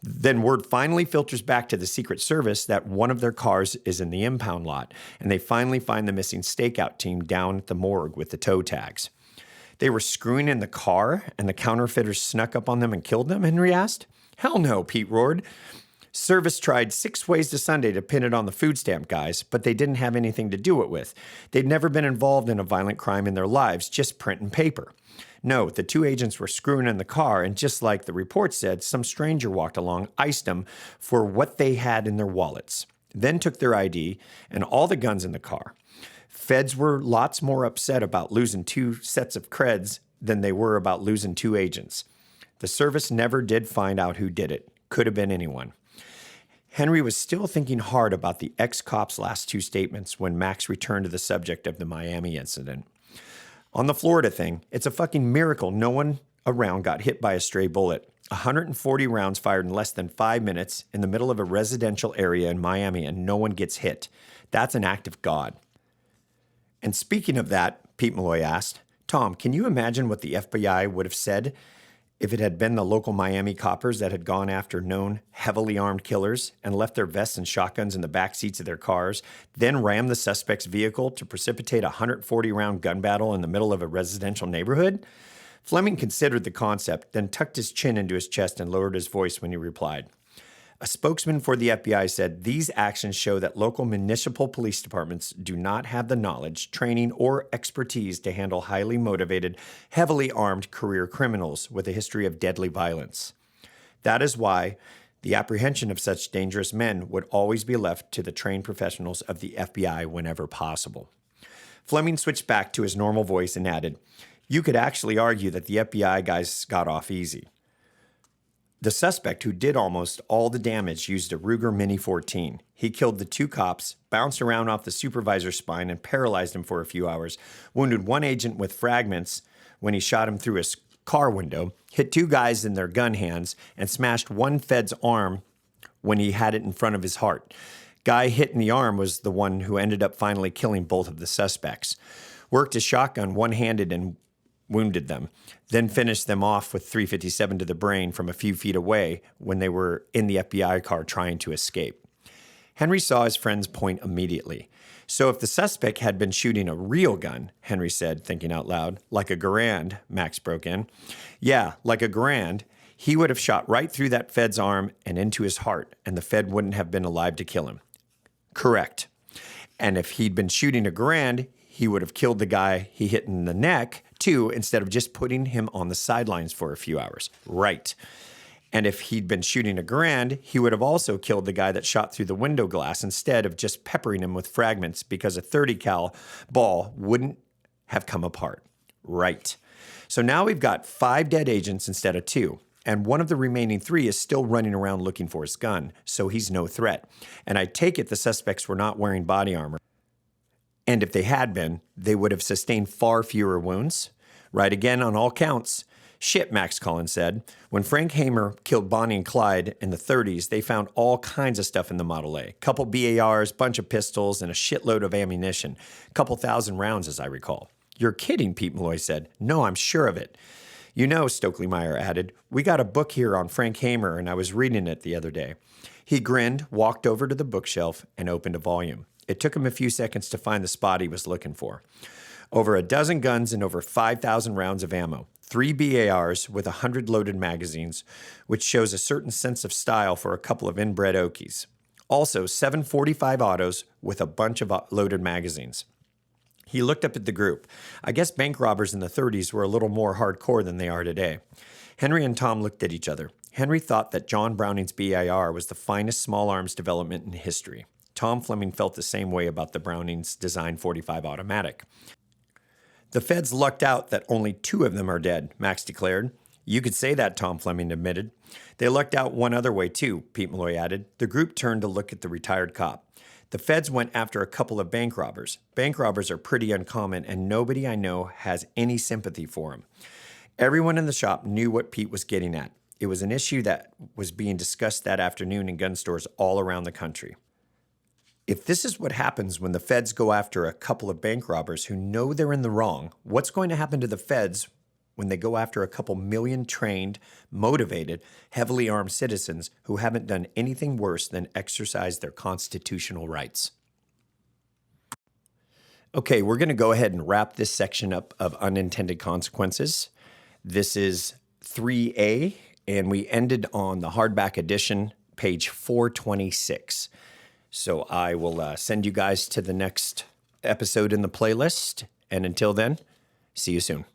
Then word finally filters back to the Secret Service that one of their cars is in the impound lot, and they finally find the missing stakeout team down at the morgue with the toe tags." "They were screwing in the car, and the counterfeiters snuck up on them and killed them?" Henry asked. "Hell no," Pete roared. "Service tried 6 ways to Sunday to pin it on the food stamp guys, but they didn't have anything to do it with. They'd never been involved in a violent crime in their lives, just print and paper. No, the 2 agents were screwing in the car, and just like the report said, some stranger walked along, iced them for what they had in their wallets, then took their ID and all the guns in the car. Feds were lots more upset about losing 2 sets of creds than they were about losing 2 agents. The service never did find out who did it. Could have been anyone." Henry was still thinking hard about the ex-cop's last 2 statements when Max returned to the subject of the Miami incident. "On the Florida thing, it's a fucking miracle no one around got hit by a stray bullet. 140 rounds fired in less than 5 minutes in the middle of a residential area in Miami, and no one gets hit. That's an act of God." "And speaking of that," Pete Malloy asked, "Tom, can you imagine what the FBI would have said if it had been the local Miami coppers that had gone after known heavily armed killers and left their vests and shotguns in the back seats of their cars, then rammed the suspect's vehicle to precipitate a 140-round gun battle in the middle of a residential neighborhood?" Fleming considered the concept, then tucked his chin into his chest and lowered his voice when he replied. A spokesman for the FBI said these actions show that local municipal police departments do not have the knowledge, training, or expertise to handle highly motivated, heavily armed career criminals with a history of deadly violence. That is why the apprehension of such dangerous men would always be left to the trained professionals of the FBI whenever possible. Fleming switched back to his normal voice and added, "You could actually argue that the FBI guys got off easy. The suspect, who did almost all the damage, used a Ruger Mini 14. He killed the 2 cops, bounced around off the supervisor's spine, and paralyzed him for a few hours, wounded 1 agent with fragments when he shot him through his car window, hit 2 guys in their gun hands, and smashed 1 Fed's arm when he had it in front of his heart. Guy hit in the arm was the one who ended up finally killing both of the suspects. worked his shotgun one-handed and wounded them, then finished them off with .357 to the brain from a few feet away when they were in the FBI car trying to escape. Henry saw his friend's point immediately. So if the suspect had been shooting a real gun, Henry said, thinking out loud, like a Garand, Max broke in. Yeah, like a Garand, he would have shot right through that Fed's arm and into his heart, and the Fed wouldn't have been alive to kill him. Correct. And if he'd been shooting a Garand, he would have killed the guy he hit in the neck, too, instead of just putting him on the sidelines for a few hours. Right. And if he'd been shooting a Garand, he would have also killed the guy that shot through the window glass instead of just peppering him with fragments because a .30 cal ball wouldn't have come apart. Right. So now we've got 5 dead agents instead of 2. And one of the remaining 3 is still running around looking for his gun, so he's no threat. And I take it the suspects were not wearing body armor. And if they had been, they would have sustained far fewer wounds. Right again on all counts. Shit, Max Collins said. When Frank Hamer killed Bonnie and Clyde in the 30s, they found all kinds of stuff in the Model A. Couple BARs, bunch of pistols, and a shitload of ammunition. Couple thousand rounds, as I recall. You're kidding, Pete Malloy said. No, I'm sure of it. You know, Stokely Meyer added, we got a book here on Frank Hamer, and I was reading it the other day. He grinned, walked over to the bookshelf, and opened a volume. It took him a few seconds to find the spot he was looking for. Over a dozen guns and over 5,000 rounds of ammo. 3 BARs with 100 loaded magazines, which shows a certain sense of style for a couple of inbred Okies. Also, 7 .45 autos with a bunch of loaded magazines. He looked up at the group. I guess bank robbers in the 30s were a little more hardcore than they are today. Henry and Tom looked at each other. Henry thought that John Browning's BIR was the finest small arms development in history. Tom Fleming felt the same way about the Browning's Design .45 automatic. The feds lucked out that only 2 of them are dead, Max declared. You could say that, Tom Fleming admitted. They lucked out one other way, too, Pete Malloy added. The group turned to look at the retired cop. The feds went after a couple of bank robbers. Bank robbers are pretty uncommon, and nobody I know has any sympathy for them. Everyone in the shop knew what Pete was getting at. It was an issue that was being discussed that afternoon in gun stores all around the country. If this is what happens when the feds go after a couple of bank robbers who know they're in the wrong, what's going to happen to the feds when they go after a couple million trained, motivated, heavily armed citizens who haven't done anything worse than exercise their constitutional rights? Okay, we're going to go ahead and wrap this section up of Unintended Consequences. This is 3A, and we ended on the hardback edition, page 426. So I will send you guys to the next episode in the playlist. And until then, see you soon.